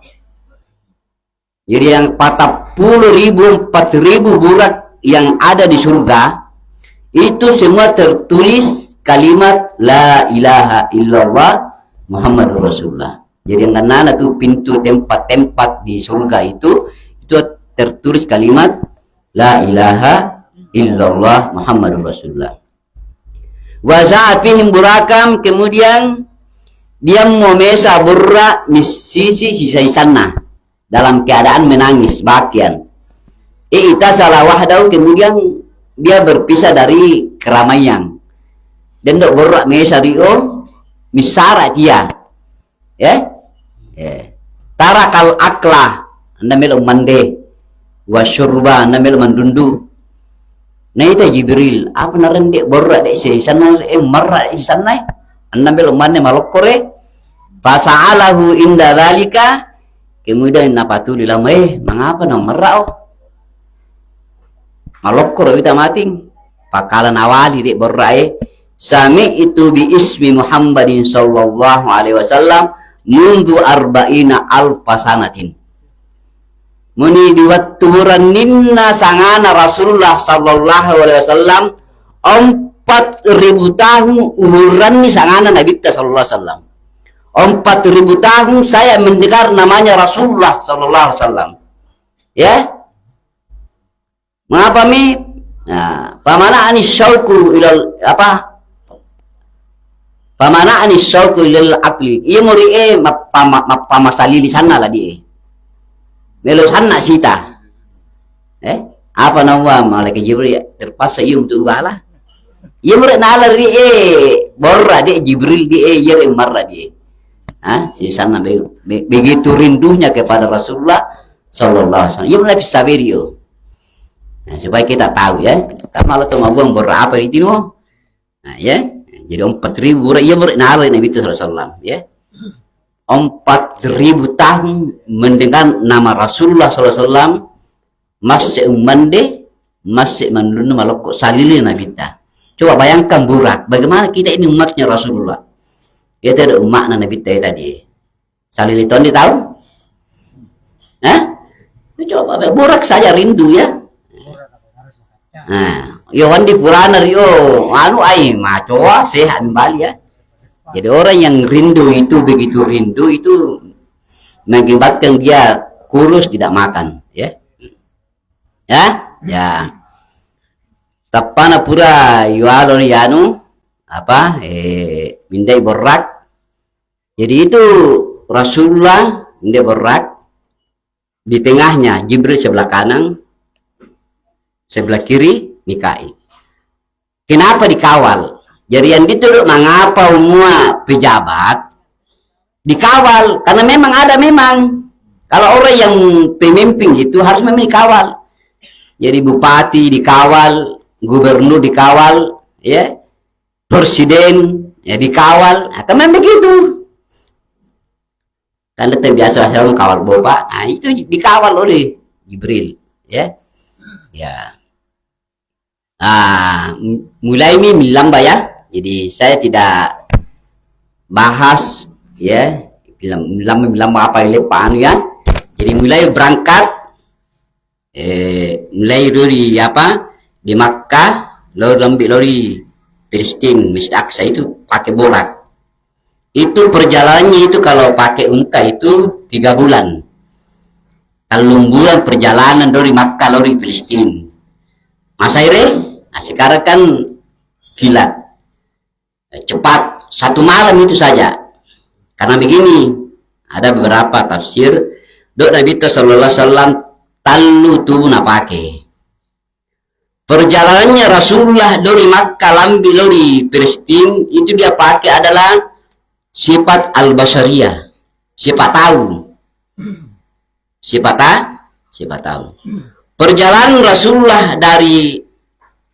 Jadi yang 40.000 4.000 burak yang ada di surga itu semua tertulis kalimat la ilaha illallah Muhammadur Rasulullah. Jadi yang kanan itu pintu tempat-tempat di surga itu tertulis kalimat la ilaha illallah Muhammadur Rasulullah. Wa sa'at fihim burakam, kemudian dia memesa burra misisi sisa sana dalam keadaan menangis bakian. Itasala wahdahu, kemudian dia berpisah dari keramaian. Dan dok borak mesa rio misara dia ya tarakal akla anda melo mande wasyurba anda melo mandundu. Nah itu Jibril apa naran dek borak dek si sana marra di sana anda melo mande malokore fasa'alahu inda dalika, kemudian napatu lama mengapa nang marra malokore kita mating pakalan awali dek borak sami itu bi ismi Muhammadin sallallahu alaihi wasallam mundu arba'ina alfasanatin. Muni diwaturan ninna sangana Rasulullah sallallahu alaihi wasallam 4.000 tahun umuran ni sangana Nabi kita sallallahu alaihi wasallam. 4.000 tahun saya mendengar namanya Rasulullah sallallahu alaihi wasallam. Ya. Mengapa mi? Nah, pamana ani syauku ilal Pamana anis syauku lil akli. Iya muri pamasali di sana lah dia. Melo sana sita. Apa nama malaikat Jibril terpaksa iya untuk galah. Iya muri nalar dia borra dia Jibril dia iya marra dia. Si sana begitu rindunya kepada Rasulullah sallallahu alaihi wasallam. Ia Nabi Saverio. Nah, supaya kita tahu ya. Kalau tuh mau buang berapa di tino. Nah, ya. Jadi 4.000 ia bernala Nabi sallallahu alaihi wasallam, ya. 4.000 tahun mendengar nama Rasulullah sallallahu alaihi wasallam masih mande masih menurut malok salili Nabi ta. Coba bayangkan burak, bagaimana kita ini umatnya Rasulullah. Dia ada umat Nabi tadi. Salili tahun dia tahu? Hah? Coba burak saja rindu ya. Nah, yo wandi purana yo anu ai macoa sehat kembali ya. Jadi orang yang rindu itu begitu rindu itu mengakibatkan dia kurus tidak makan ya. Ya, ya. Tapana pura yo alor yanu apa mindai berak. Jadi itu Rasulullah mindai berak, di tengahnya Jibril sebelah kanan, sebelah kiri Mikail. Kenapa dikawal? Jadi yang dituduh mengapa semua pejabat dikawal? Karena memang ada kalau orang yang pemimpin itu harus memang dikawal. Jadi bupati dikawal, gubernur dikawal, ya, presiden ya dikawal. Nah, memang begitu. Karena biasa orang kawal boba, nah itu dikawal oleh Jibril, ya, ya. Mulai lambat ya. Jadi saya tidak bahas ya lama apa lepan ya. Jadi mulai berangkat mulai dari apa di Makkah lalu lori Palestina Masjid Aqsa itu pakai borak. Itu perjalanannya itu kalau pakai unta itu 3 bulan. Kalau bulan perjalanan dari Makkah lori Palestina. Mas Aire, nah sekarang kan kilat. Cepat 1 malam itu saja. Karena begini, ada beberapa tafsir dok Nabi sallallahu alaihi wasallam talu tubuh napake. Perjalanannya Rasulullah dari Makkah lambi lori Palestina itu dia pakai adalah sifat al-basyariyah, sifat tahu. Sifat tahu. Perjalanan Rasulullah dari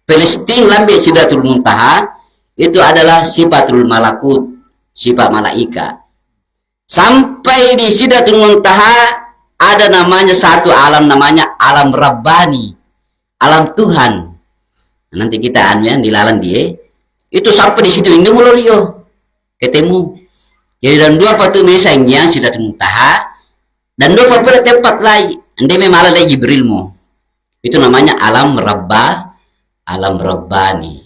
Palestina lambi Sidratul Muntaha itu adalah sifatul malakut, sifat malaikat. Sampai di Sidratul Muntaha ada namanya satu alam namanya alam Rabbani, alam Tuhan. Nanti kita dilalan dia. Itu sampai di situ ini mulai ketemu. Jadi dan 2 patu misalnya Sidratul Muntaha dan 2 patu tempat lain. Ande memang ada Jibril mo. Itu namanya alam Rabbani.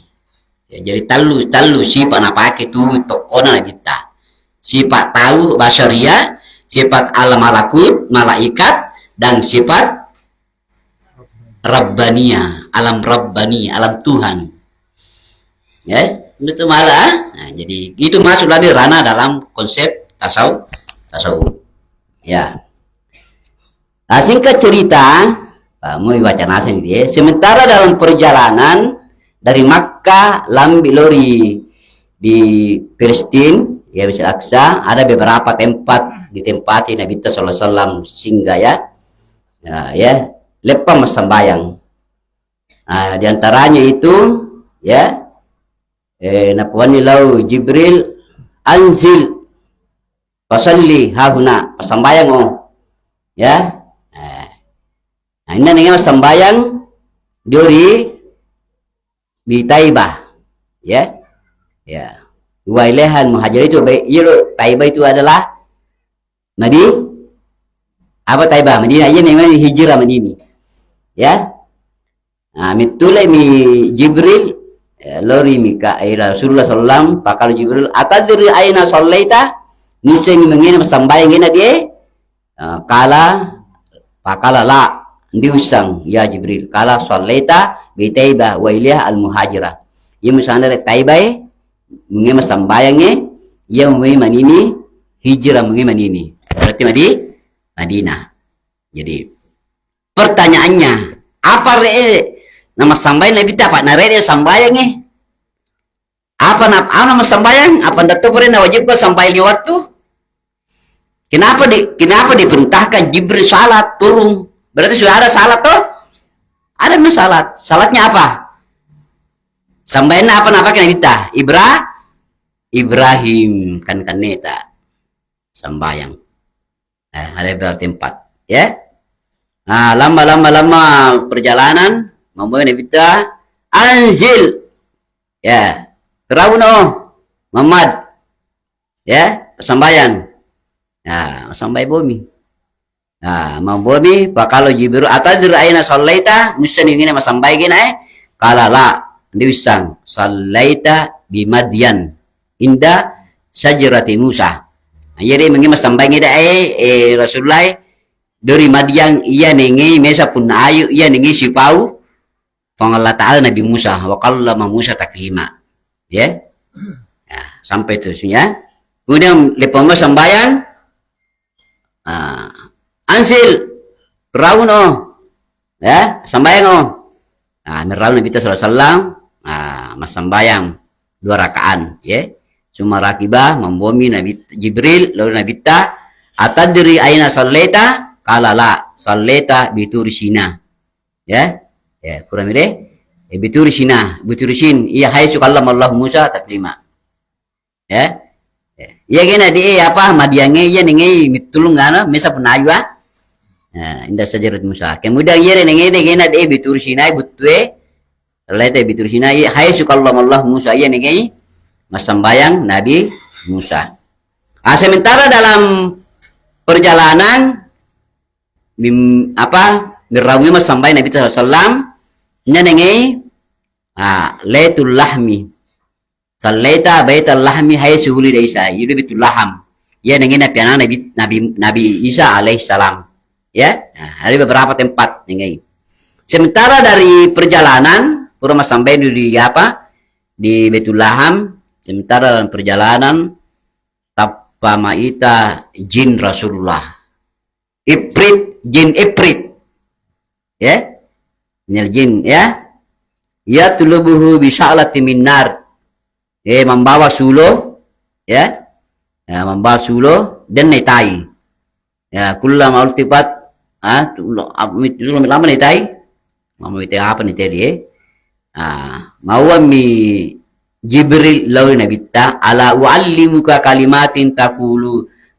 Ya, jadi talu sifat napake itu tokona kita. Sifat tahu basyariah, sifat alam malakut, malaikat, dan sifat Rabbaniyah, alam Rabbani, alam Tuhan. Ya, itu malah. Nah, jadi itu masuk lagi ranah dalam konsep tasawuf. Ya. Nah, singkat cerita, mau baca nasi ini. Sementara dalam perjalanan dari Makkah lambi lori di Palestina ya Masjid Aqsa ada beberapa tempat ditempati Nabi sallallahu alaihi wasallam singgah ya. Nah, ya lepas sembahyang. Nah, diantaranya itu ya napuani lau Jibril anzil fasalli hahuna sembahyang ya. Nah, ini dengan sembahyang di Taibah ya wailehan muhajir itu Taibah itu adalah apa Taibah Madinah ini namanya hijrah Madinah ya. Nah, mitulai mi Jibril lori Mikail Rasulullah sallallahu pakal Jibril atadri aina sallaita nusengi mengene sambayang ngena dia kala pakala la diusang ya Jibril kala sallaita bi Taibah wa ilaiha al muhajirah. Ia misalnya Taibah mengema sambayangnya ia manini hijrah mengema manini berarti Madinah. Jadi pertanyaannya apa nama sambayang Nabi apa narede sambayangnya apa nama sambayang apa ndak tahu pernah wajib ko sambayang waktu Kenapa diperintahkan Jibril salat turun? Berarti sudah ada salat toh? Ada memang salat. Salatnya apa? Sambayan apa kena kita? Ibrahim kan kaneta sambayang. Ada berarti 4, ya. Nah, lama perjalanan membawa Nabi kita anzil, ya. Firaun Muhammad, ya, sambayan. Nah, sampai bumi. Nah, mau bumi, pakalo Jibril atadir aina sallaita, mustani ngene masambai gina kala la, diwisang sallaita di Madian inda sajarati Musa. Nah, jadi mengi masambai ngida Rasulullah dari Madian iya nengi mesa pun ayu iya nengi sipau pangallah ta'ala Nabi Musa wa kallama Musa taklima, ya. Nah, sampai itu ya. Kemudian leponggo sambayan ansil Firaun ya sambayang nah Firaun Nabi sallallahu alaihi wasallam mas sambayang 2 rakaat, ya. Cuma rakibah membomi Nabi Jibril lalu Nabi ta atadri aina sallaita qala la sallaita bituri Sina, ya kurang ide bituri Sin iya hai sukallama Allah Musa taklima, ya. Iya gena di apa madiange iya nengi mitulung ngana mesa penayu indah sajarat Musa. Kemudian iya nengi de gena de bituri Sinai butwe laite bituri Sinai hai sukallama Allah Musa iya nengi masambayang Nabi Musa. Sementara dalam perjalanan ngerawi masambayang Nabi sallallahu alaihi wasallam nya nengi laitul lahmi sallaita baital lahmi hay suhuli Isa itu betul laham ya nengi Nabi Isa alaihi salam, ya. Nah, ada beberapa tempat nengi. Sementara dari perjalanan pura sampai di di Baitul Laham, sementara dalam perjalanan tapamaita jin Rasulullah jin Ifrit, ya, jin, ya tulubuhu bisa'lati minar, membawa sulo, ya, membawa sulo dan netai, ya, kullama ultifat, lama netai, mau netai apa netai dia, mau mi Jibril lalu Nabi ta ala uallimuka kalimatin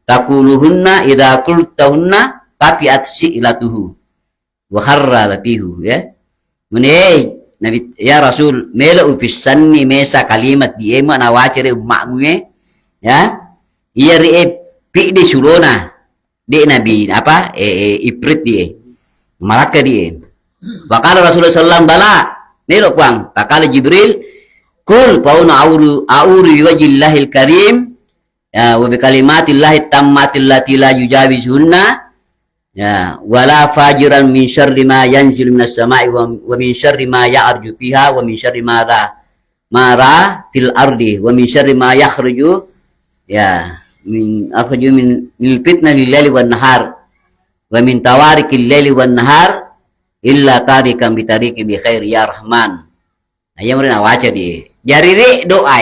takuluhunna idza qultahunna tafiat si'latuhu wa kharra lapihu, ya. Nabi ya Rasul mela upisanni mesa kalimat di ema na wacere umakmu, ya. Iya ri pi di surona di Nabi Ifrit dia malaka dia. Bakal Rasulullah sallallahu bala nelo puang bakal Jibril kul pauna auru wajillahil karim, ya, wa bi kalimatillahi tammatil lati la yujawizunna, ya, wala fajiran min syarri ma yanzilu minas sama'i wa min syarri ma ya'arju fiha wa min syarri ma til ardi wa min syarri ma yakhruju, ya, min fitnah lil laili wan nahar wa min tawarikil laili wan nahar illa tarikan bi tariki bi khair ya rahman. Nah, yang mereka baca di jari doa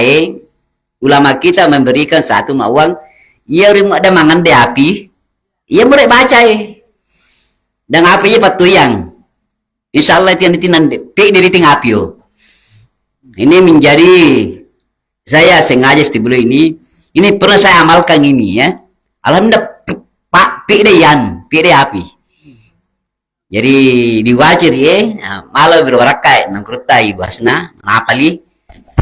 ulama kita memberikan satu mawang ia ada mangan de api ia mereka baca dan api patuyang insyaallah tiang ditinan dari ting api ini menjadi saya sengaja sebelum ini pernah saya amalkan ini, ya. Alhamdulillah pak pi de api jadi diwajir malah berwarakai nangkrutai bahasna napali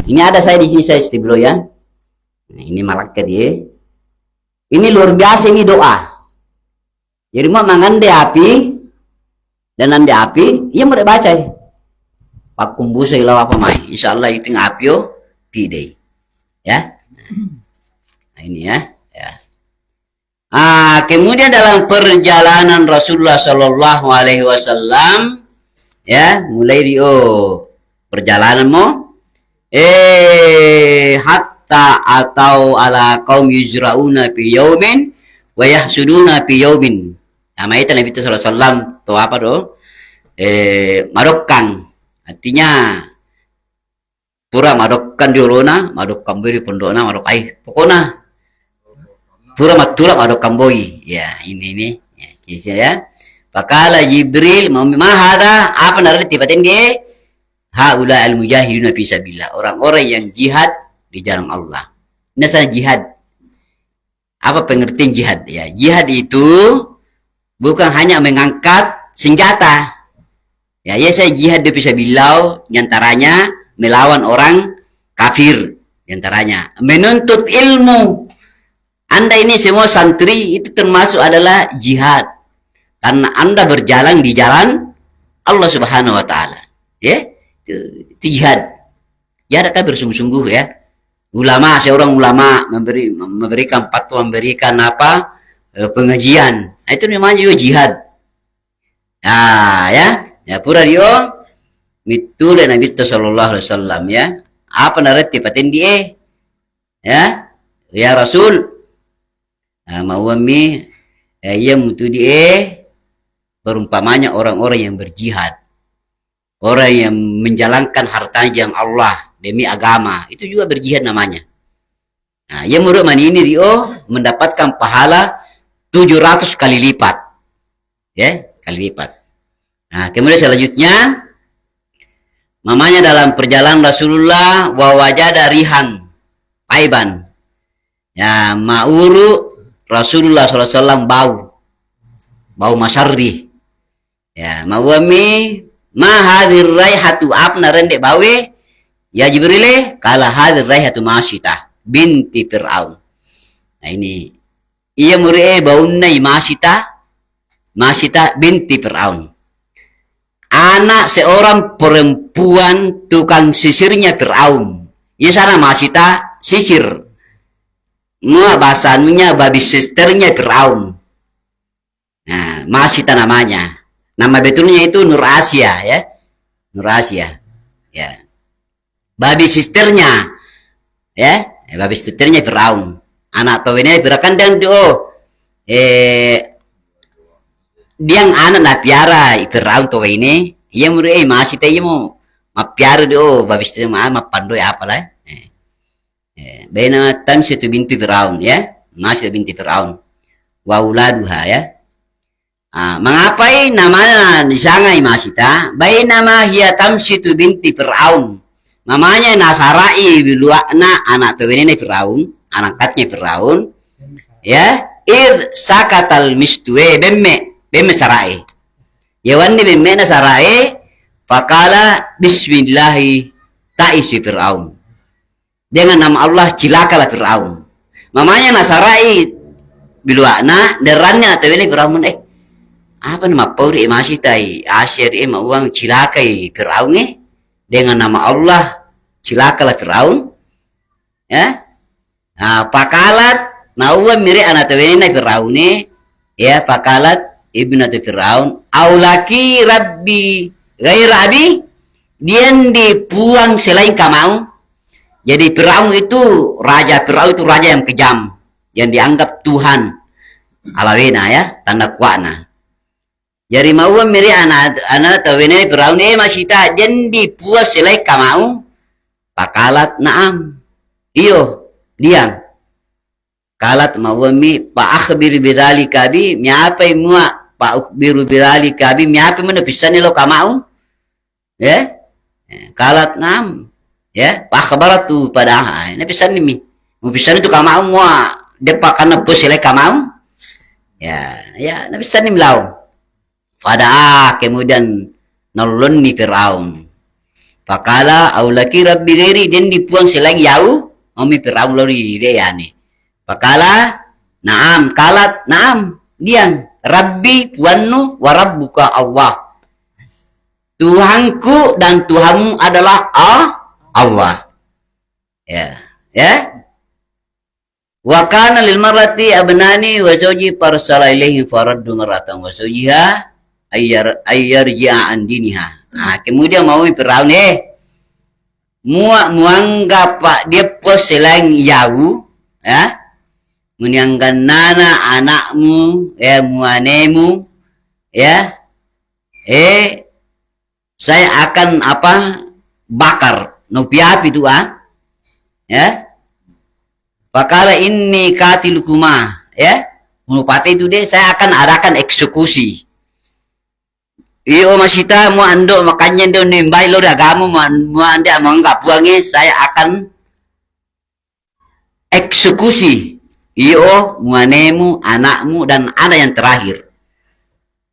ini ada saya di sini saya istiblo, ya. Nah, ini malaikat dia ini luar biasa ini doa jadi mau mangan de api dan ande api ia mau baca pak kumbusa ilaw apa mai insyaallah itu api pide, ya. Nah, ini ya. Kemudian dalam perjalanan Rasulullah Shallallahu Alaihi Wasallam, ya, mulai di perjalananmu, hatta atau ala kaum yuzrauna fi yaumin wa yahsuduna fi yaumin. Nama itu Nabi Sallallahu Alaihi Wasallam to apa madokan, artinya pura madokan di orona, madokan beri pondokna madokai pokona pura matulak ado kamboi. Ya, ini ya, kisah ya. Fakala Jibril mahada apa narada tibatin dia haula al mujahiduna fi sabilillah, orang-orang yang jihad di jalan Allah. Nasa jihad. Apa pengertian jihad? Ya, jihad itu bukan hanya mengangkat senjata. Ya, saya jihad di fisabilillah, diantaranya melawan orang kafir, diantaranya menuntut ilmu. Anda ini semua santri itu termasuk adalah jihad. Karena Anda berjalan di jalan Allah Subhanahu wa taala. Ya, itu jihad. Jihad kan bersungguh-sungguh ya. Ulama, seorang ulama memberikan fatwa, memberikan apa? Pengajian. Nah, itu namanya juga jihad. Nah, ya. Ya pura dia mitul Nabi sallallahu alaihi wasallam ya. Apa narati paten dia? Ya. Ya Rasul. Mawami ia mutu dia perumpamanya orang-orang yang berjihad. Orang yang menjalankan hartanya yang Allah demi agama, itu juga berjihad namanya. Nah, ia menurut ini dia mendapatkan pahala 700 kali lipat. Ya, kali lipat. Nah, kemudian selanjutnya mamanya dalam perjalanan Rasulullah wa wajada rihan taiban. Ya, ma'uru Rasulullah SAW bau masarri. Ya, mawami ma hadir raihatu apna rende bawe ya Jibril kala hadir raihatu Masita binti Fir'aun. Nah ini ia murie baunai Masita binti Fir'aun. Anak seorang perempuan tukang sisirnya Fir'aun. Ya sana Masita sisir. Mua bahasanya babi sisternya Fir'aun. Nah, Masita namanya. Nama betulnya itu Nur Asia ya. Nur Asia. Ya. Babi sisternya ya, babi sisternya Fir'aun. Anak tawene berakan dan diang anak na piara Fir'aun to ini ia muri masih tayo mo mapiara do babis tayo mapandoy apala bayna Tamsyah binti Fir'aun ya, Masih binti Fir'aun wa uladuha ya. Mengapai namanya disangai Masita bainama hiya Tamsyah binti Fir'aun, mamanya Nasarai biluakna anak to ini Fir'aun, anak katnya Fir'aun ya. Sakatal mistue bemme sarai. Yawanni bemme na sarai fakala bismillahi ta'isi Fir'aun. Dengan nama Allah cilakalah Fir'aun. Mamanya na sarai biluana derannya atau ini Fir'aun apa nama pauri masih tai asyir mauang cilakai Fir'aun dengan nama Allah cilakalah Fir'aun ya. Pakalat mau mirip anak tawene Fir'aun ya, pakalat ibnatu Fir'aun aulaki rabbi gaira abi, dia dibuang selain kamau. Jadi Fir'aun itu raja yang kejam yang dianggap Tuhan alawena ya, tanda kuana. Jadi mau mirip anak tawene Fir'aun Masita dan dibuang selain kamau. Pakalat naam iyo diang kalat mawami pa akhbir bidzalika bi miapai mua pa akhbiru bidzalika bi miapai mana pisane lo kamau ya. Kalat nam ya pa akhbaratu pada ini pisan mi mu pisan itu kamau mua depa kana posile kamau ya na pisan mi lau pada kemudian nolon ni Fir'aun pakala aulaki rabbi ghairi den dipuang selang yau omi Fir'aun lori de yani. Pakala naam kalat naam diang rabbi tuannu wa rabbuka Allah, Tuhanku dan Tuhanmu adalah Allah ya. Wa kana lil marati abnani wa zawji farsala ilaihi faraddu maratan wa zawjiha ayyarji'a an diniha. Kemudian mau Fir'aun muanggap pak dia pos selain yau ya, meniangkan nana anakmu muanemu ya, saya akan apa bakar nupiapi itu ya. Pakala ini katilukuma ya, bupati itu deh, saya akan adakan eksekusi. Iyo masita mo ando makanya do nimbay lo agamo mo anda menganggap buangnya saya akan eksekusi. Iyo muanemu, anakmu dan ada yang terakhir.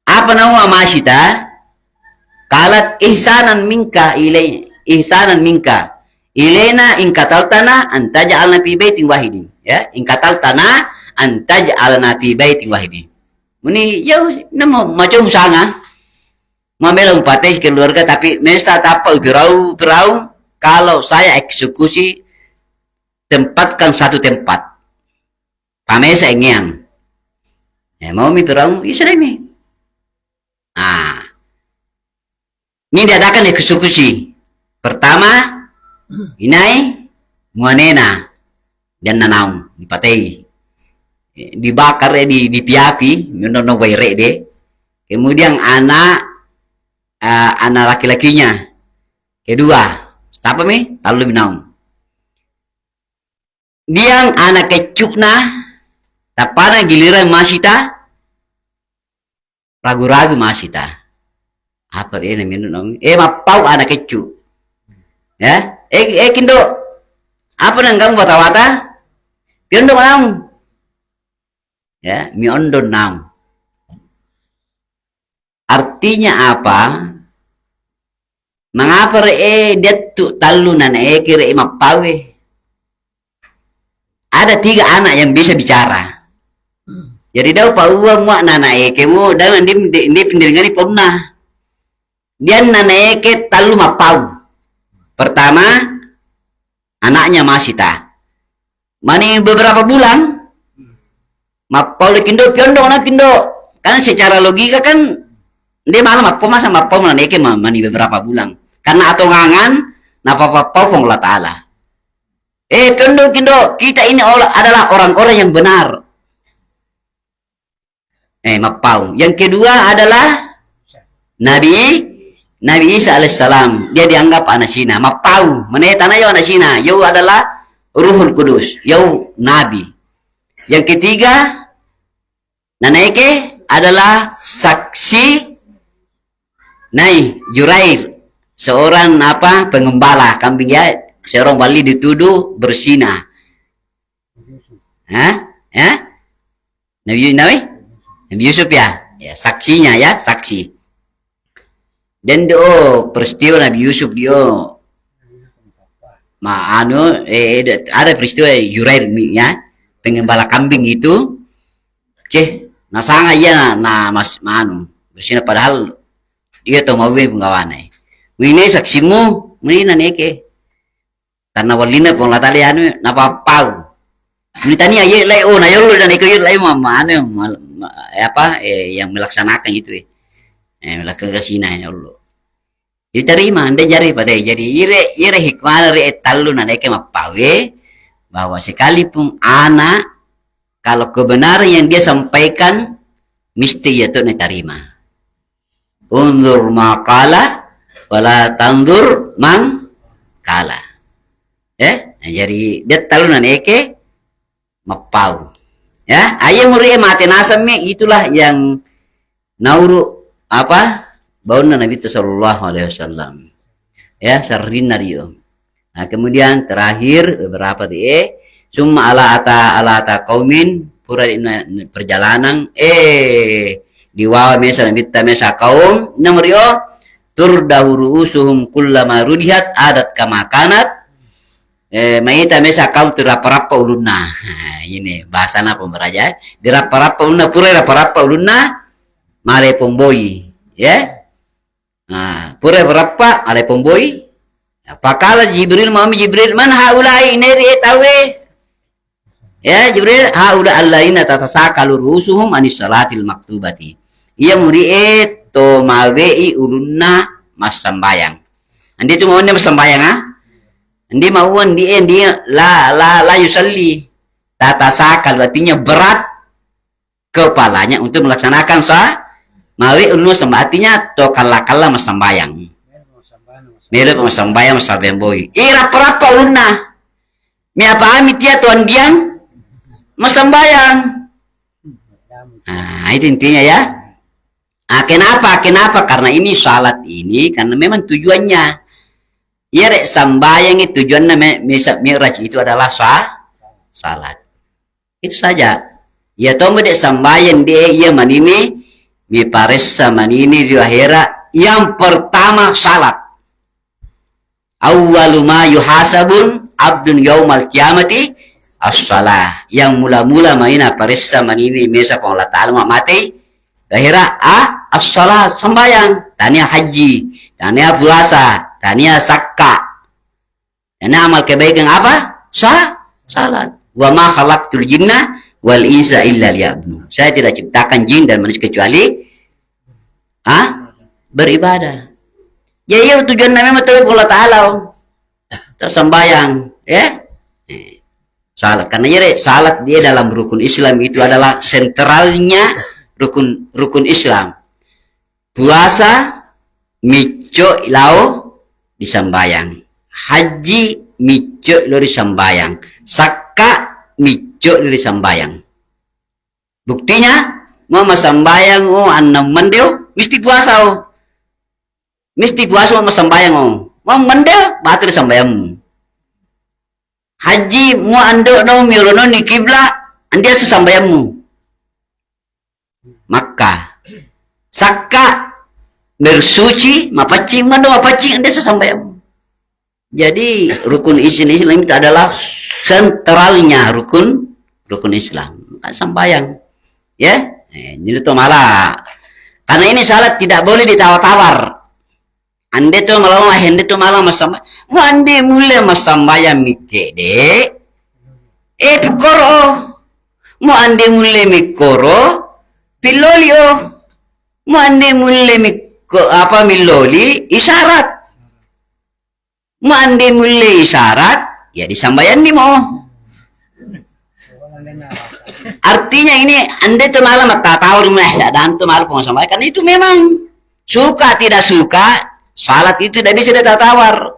Apa nama masita? Kalat ihsanan minka ilaina in qataltana an taj'alna fi baitin wahidin. Ya, in qataltana an taj'alna fi baitin wahidin. Muni yo namo macam sanga. Membela umpatnya keluarga tapi mesta apa berau kalau saya eksekusi tempatkan satu tempat pamesa engiang mau mi berau sudah mi ini diadakan eksekusi pertama inai muanena dan nanau dipatei dibakar di piapi nono waire de kemudian anak laki-lakinya kedua siapa mi talu minaum diang anak kecukna tapana giliran masita ragu-ragu masita apa dia minum mapau anak kecuk ya kindo apa nang kamu wata-wata pindo manam ya mi ondo nam artinya apa? Mengapa dia tu talunan kira mapawe? Ada 3 anak yang bisa bicara. Jadi daw pauwa mo nana kemo dan di pendiringan pernah. Dia nana talu mapau. Pertama anaknya masita. Mani beberapa bulan mapau kindo piondo na kindo. Kan secara logika kan dia malam apa masa apa menaneke mani beberapa bulan karena atau ngangan napa pong Allah Ta'ala kindo kita ini adalah orang-orang yang benar mapau yang kedua adalah Nabi Isa alaihissalam dia dianggap anak Sina mapau menetana yo anak Sina yo adalah Ruhul Kudus yo Nabi yang ketiga naneke adalah saksi Jurair seorang pengembala kambing ya seorang wali dituduh berzina Nabi Yusuf ya saksinya ya saksi dan peristiwa Nabi Yusuf ada peristiwa Jurair ya pengembala kambing itu nasanga ya mas berzina padahal dia to mawin penggawanay. Wini saksimu, wini naneke. Karena walina pong latali napapau. Wini tani aye lay na yolo dan ikayo lay yang melaksanakan itu melaksanakan kasina yolo. Diterima anda jari pada jadi ire hikmah re talu naneke mapawe bahwa sekalipun anak kalau kebenaran yang dia sampaikan mesti itu diterima. Undur maqala wala tandur man kala jadi dia talunan mapau ya ayah muri mati nasame itulah yang nauru bauna Nabi sallallahu alaihi wasallam ya sarrinario kemudian terakhir beberapa summa ala ata qaumin pura perjalanan diwawa mesa kaum namrio turdahuru usuhum kullama rudihat adat kama kanat maita mesa kaum terapa-rapa ulunna ini bahasana pemberaja dirapa-rapa ulunna pura rapa-rapa ulunna male pomboi ya pura berapa male pomboi pakala Jibril man haulai neri tawe ya Jibril haula allaina tatasakalu rusuhum anis salatil maktubati ia muri to mawei ulunna mas sembayang andi tu maunya mas sembayang andi mauan dia la yusalli tatasakal artinya berat kepalanya untuk melaksanakan mawei ulunna sembayang artinya to kala mas sembayang mirip mas sembayang mas sabemboi rapa-rapa ulunna mi apa amit ya tuan dian mas sembayang Nah, itu intinya ya. Nah, kenapa? Karena ini salat ini karena memang tujuannya ya rek sambayang itu tujuannya mi'raj itu adalah salat. Itu saja. Ya tombol dek sambayang dia ia manini mi paressa manini di akhirat yang pertama salat. Awwalu ma yuhasabun abdun yaumal kiamati as-salah. Yang mula-mula maina paressa manini mesa pang Allah Ta'ala mati akhirnya as-salah sembahyang, tania haji, tania puasa, tania zakka. Tania amal kebaikan apa? Salat. Wa ma khalaqtul jinna wal insa illa liya'budun. Saya tidak ciptakan jin dan manusia kecuali beribadah. Ya iya tujuan namanya betul Allah Ta'ala. Sembahyang, ya. Salat karena ya salat dia dalam rukun Islam itu adalah sentralnya rukun Islam. Puasa mico lao disambayang, haji mico lo disambayang, zakka mico lo disambayang. Buktinya mau masambayang annam mandeu mesti puasa mesti puasa mau masambayang mau mandeu batal sambayang. Haji mau ando no mirono ni kibla andia sesambayangmu. Maka zakka bersuci mapaci mando mapaci anda sesambayang. Jadi rukun Islam itu adalah sentralnya rukun Islam. Sambayang ya. Jadi itu malah karena ini salat tidak boleh ditawar-tawar. Ande to malah hende to malah masamba. Ande mulai masambayang mitede. Pikoro. Mo ande mulai mikoro. Pilolio, mande mulle miloli isyarat, mande mulle isyarat, ya disambayan nih mo. Artinya ini anda tuh malah mata tahu dan tuh malah pengasambayan karena itu memang suka tidak suka salat itu tidak bisa ditawar.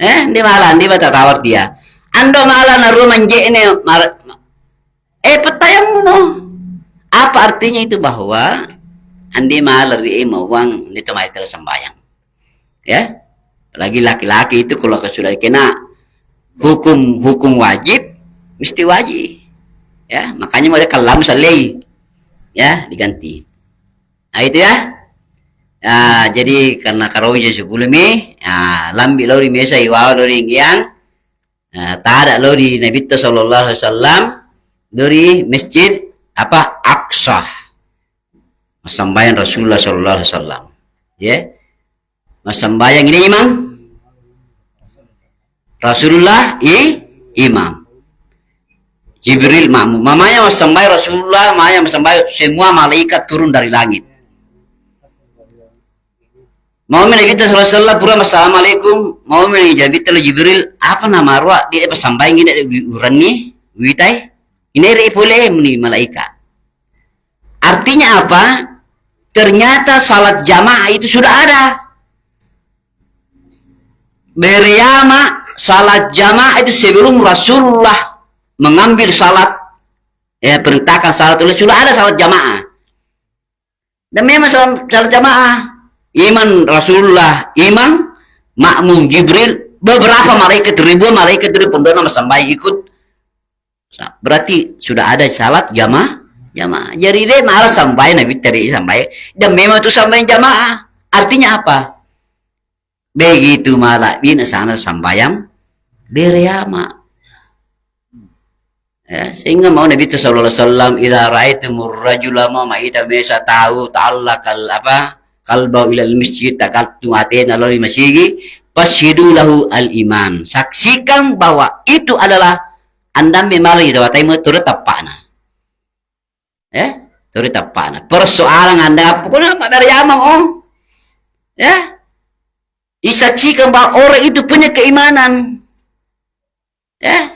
Dia malah dia mata tawar dia. Ando malah naruh manje ini petayang no. Apa artinya itu bahwa andi malar di uang itu mai tersembayang, ya. Lagi laki-laki itu kalau sudah kena hukum wajib mesti wajib, ya. Makanya mereka kalam saleh, ya diganti. Nah itu ya. Jadi karena karoja sebelumnya, lambi lori mesa iwa lori yang, tak ada lori Nabi Sallallahu Alaihi Wasallam lori masjid apa Aqsa masambayang Rasulullah Sallallahu Alaihi Wasallam ya masambayang ini imam Rasulullah imam Jibril makmum mamanya masambayang Rasulullah mamanya masambayang semua malaikat turun dari langit mau Nabi Sallallahu Alaihi Wasallam pura assalamualaikum mau Nabi Jibril apa nama arwah dia masambayang ini urani witai ini boleh meni malaikat. Artinya apa? Ternyata salat jamaah itu sudah ada. Beryama salat jamaah itu sebelum Rasulullah mengambil salat, perintahkan salat itu sudah ada salat jamaah. Dan memang salat jamaah, iman Rasulullah, imam, makmum Jibril, beberapa malaikat ribuan malaikat dari pembina sampai ikut. Berarti sudah ada salat jamaah. Jadi dia malah sampai Nabi tadi sampai dan memang itu sampai jamaah. Artinya apa? Begitu malah bina sana sambayang beryama. Ya, sehingga mau Nabi Sallallahu Alaihi Wasallam idza ra'aitumur rajula ma ma'ita mesa tahu ta'alla kalbau ilal masjid takaltu atena lori masjid fasyidu lahu al iman. Saksikan bahwa itu adalah anda memali itu watai turut tapana, turut tapana. Persoalan anda pokoknya dari amam ya, disaksikan bahwa orang itu punya keimanan, ya.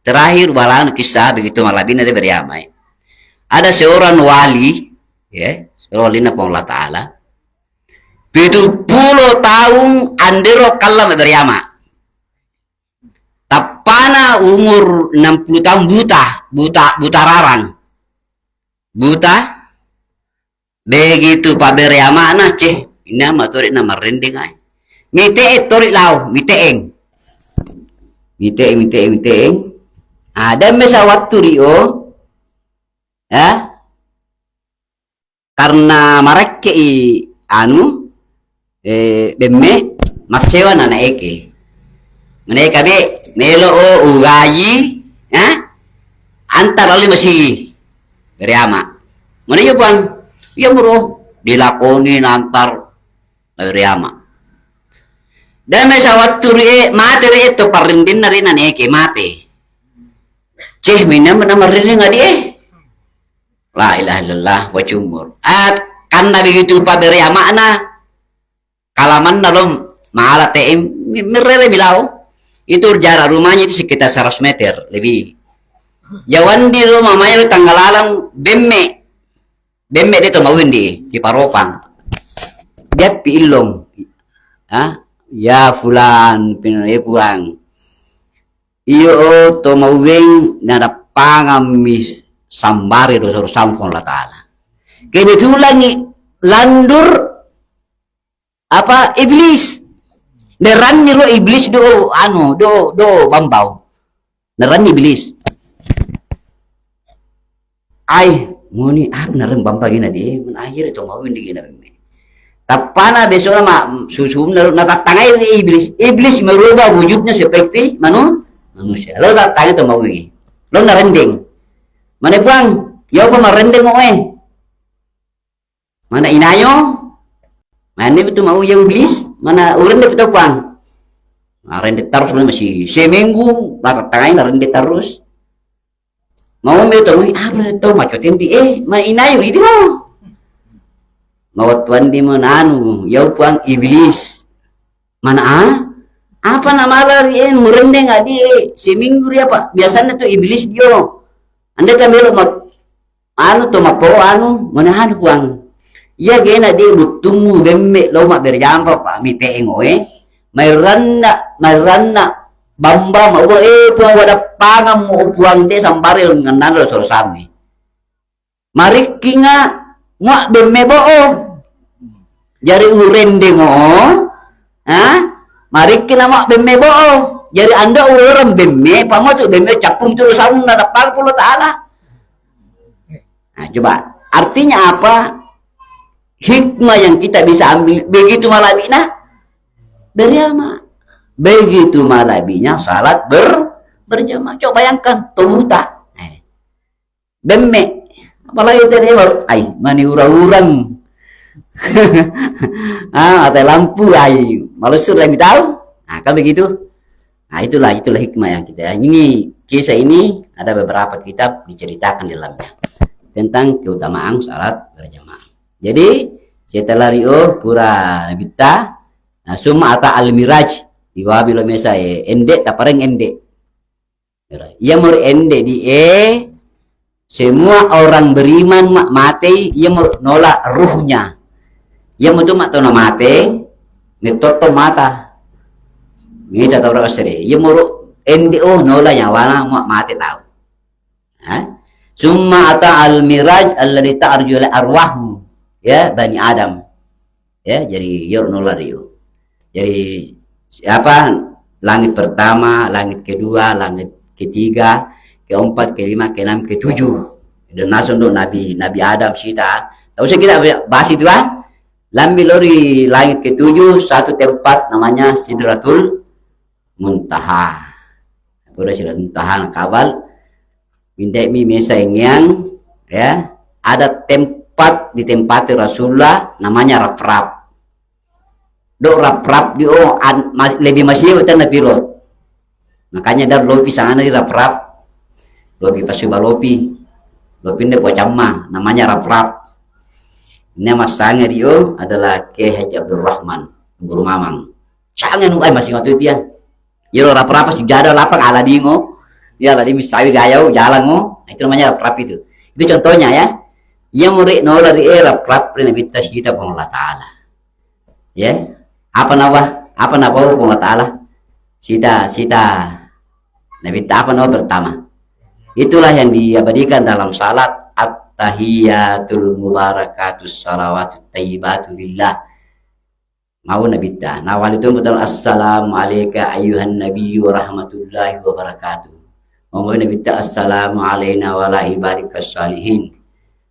Terakhir walan kisah begitu malabina dia beriamai. Ada seorang wali, ya, seorang wali Allah Taala. 70 tahun andero kalam beriama. Tapana umur 60 tahun buta rarang. Buta. Begitu Pak Beryama na ceh. Ina matorik nama rendeng ay. Mite torik lau, miteeng. Miteeng. Ada mesa waktu rio. Ya. Karena mereka bemme masewa nana eke. Mereka be melo ugayi, ya. Antar oleh masih Beryama. Mana yo bang? Ya muro dilakoni antar Beryama. Dan mesa waktu rie mate rie to parindin nari nana eke mate. Ceh minam nama rindin ngadi La ilaha illallah wa jumur. Karena begitu Pak Beryama na kalaman dalam maala TM merere bilau itu jarak rumahnya itu sekitar 100 meter lebih. Jawan di rumah maya tanggal alam bemme itu mawin di Paropan. Dia pilong. Ya fulan pulang. Iyo to mawing nada pangamis sambari do sampon la taala. Kene tulangi landur apa iblis. Neran nyiro iblis do bambau. Neran iblis. Ai muni naran bambau gina di men akhir itu mawin di gina me. Tapana besok nama susum natatangai iblis. Iblis merubah wujudnya seperti manusia. Lo tatangai itu mawin. Lo narendeng. Mana buang? Ya apa marendeng Mana inayo? Mana itu mau yang iblis? Mana urang itu buang? Narendeng terus masih seminggu natatangai narendeng terus. Mau itu apa itu macotin di mana inayo itu mau. Mau tuan di mana ya buang iblis. Mana apa nama lari merendeng adi seminggu ya Pak. Biasanya tuh iblis dia. Anda tambil to mapo mana buang. Ya gena di butumu bemme lo mak Beryama Pak mi peeng Mayranna bamba mau buang wadah pangam mau buang de sambaril ngenan lo sami. Mari kinga mak bemme jari urende mari kina mak bemme jadi anda orang bemme pamotu bemme capung tu saung nada pangpuluh taala. Nah coba artinya apa hikmah yang kita bisa ambil begitu malabina Beryama begitu malabinya salat berjamaah. Coba bayangkan tomuta bemme apalagi tadi mani urang atau lampu malu sudah lebih tahu. Nah kalau begitu nah itulah hikmah yang kita ini kisah ini ada beberapa kitab diceritakan di dalamnya tentang keutamaan salat berjamaah. Jadi setelah rio pura bita summa ata al miraj diwabilo mesa ende tapareng ende ia mur ende di semua orang beriman mati ia mur nolak ruhnya ia mutu mak tono mate metoto mata Mita tahu berapa seri. Ya muru NDO nola nyawana mak mati tahu. Summa ata al miraj alladhi ta'arju ala arwahmu ya bani Adam. Ya jadi yor nola rio. Jadi siapa langit pertama, langit kedua, langit ketiga, keempat, kelima, keenam, ketujuh. Dan langsung untuk Nabi Adam Sita. Tahu saya kita bahas itu Lambi lori langit ketujuh satu tempat namanya Sidratul Muntaha. Pada Sidratul Muntaha kabal mindek mi mesa yang ya ada tempat di tempat Rasulullah namanya rap-rap. Do rap-rap dio lebih masih betul Nabi Lot. Makanya dar lopi sana di rap-rap. Lopi pasuba lopi. Lopi ini pocama namanya rap-rap. Nama sangnya dia adalah Kiai Haji Abdul Rahman Guru Mamang. Sangnya nunggu masih waktu itu ya. Ya rap-rap sih ada lapang ala dingo. Ya lah di misawi gayau jalan itu namanya rap-rap itu. Itu contohnya ya. Yang murid nolak di rap-rap Nabi kita Allah Taala. Ya. Apa nama Allah Taala? Sita Nabi apa nama pertama? Itulah yang diabadikan dalam salat at-tahiyatul mubarakatus salawatut thayyibatu lillah. Mau Nabi ta. Nawal itu betul assalamu alayka ayyuhan nabiyyu rahmatullahi wa barakatuh. Mau Nabi ta assalamu alayna wa ala ibadikas salihin.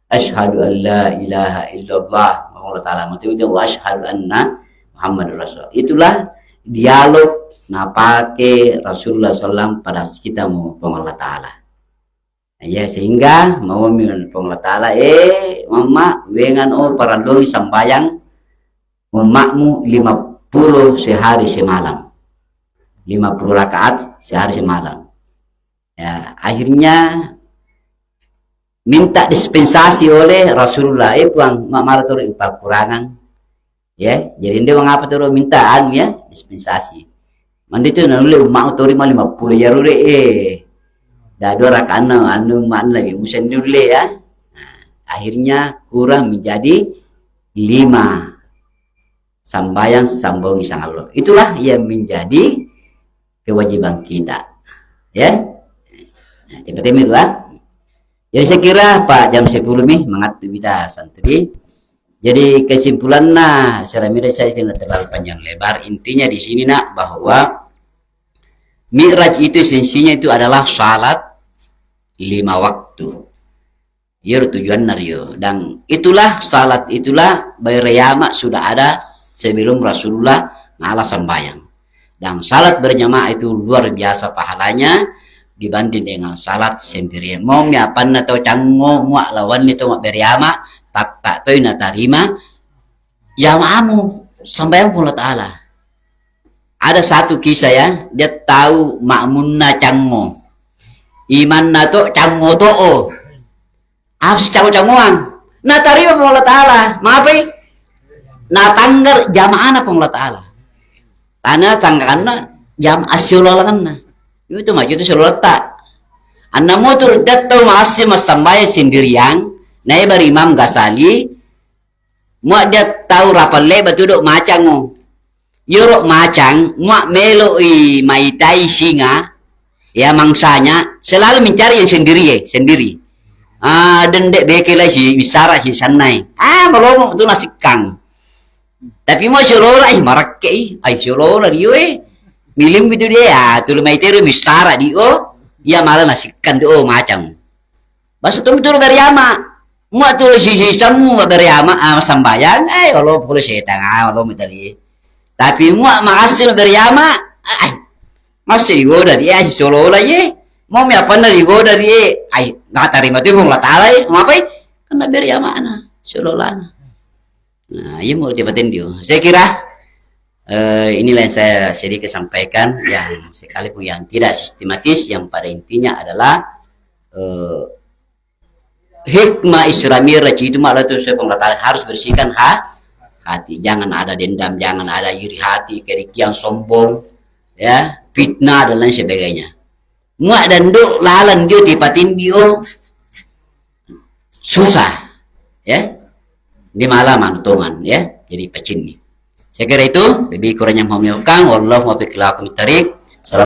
Asyhadu an la ilaha illallah wa ta'ala wa asyhadu anna Muhammadur Rasul. Itulah dialog napake Rasulullah SAW pada kita mau Allah Ta'ala. Ya, sehingga mau Allah Ta'ala mama dengan para doi sambayang umatmu 50 sehari semalam, 50 rakaat sehari semalam. Ya, akhirnya minta dispensasi oleh Rasulullah puang mak maratur kurangan. Ya, jadi dia mengapa tuh mintaan ya dispensasi. Mandi tu nulis mak utori 50 ya rure dah 2 rakaat anu mana lagi musen dulu ya. Nah, akhirnya kurang menjadi 5 sambayang sambung sang Allah. Itulah yang menjadi kewajiban kita. Ya. Nah, tiba-tiba lah. Jadi saya kira Pak jam 10 nih mengatur kita santri. Jadi kesimpulannya secara mirip saya tidak terlalu panjang lebar. Intinya di sini nak bahwa Mi'raj itu esensinya itu adalah salat 5 waktu. Ya tujuan nario dan itulah salat itulah berjamaah sudah ada sebelum Rasulullah ngalah sembahyang. Dan salat berjamaah itu luar biasa pahalanya dibanding dengan salat sendirian. Mau miapan atau canggo muak lawan itu mak berjamaah tak toy na tarima jamaamu sembahyang Allah Ta'ala. Ada satu kisah ya, dia tahu makmunna canggo iman na to canggo to apa sih canggo-canggoan na tarima Allah Ta'ala maapai na tanggal jamaah na Allah Ta'ala tanah sangkana jam asyulolangan na itu maju itu selata anda mau tuh datang masih masambaya sendirian naik berimam Ghazali muak dia tahu rapal lebat duduk macang yuruk macang muak meloi maitai singa ya mangsanya selalu mencari yang sendiri dendek bekelah si bisara si sanai melomong itu nasi kang tapi mau surola marak surola dia milim itu dia tuh maitero bisara dia ya malah nasi kang tuh macam bahasa tuh betul beryama muak tuh si semua beryama sambayang kalau boleh setan kalau medali tapi muak makasih beryama masih digoda dia surola ye mau apa na digoda dia nggak terima tuh Allah Ta'ala ngapain karena beryama ana surola nah ini mau tiba-tiba dia saya kira inilah yang saya sedikit sampaikan yang sekalipun yang tidak sistematis yang pada intinya adalah hikmah Isra Mi'raj itu malah itu Allah Ta'ala harus bersihkan hati, jangan ada dendam, jangan ada iri hati, kerikian sombong, ya, fitnah dan lain sebagainya. Muak dan duk lalan dia tipatin dia susah, ya, di malam mantungan, ya, jadi pacin nih. Saya kira itu lebih kurangnya mau mengucapkan wallahu muwaffiq ila aqwamit thoriq.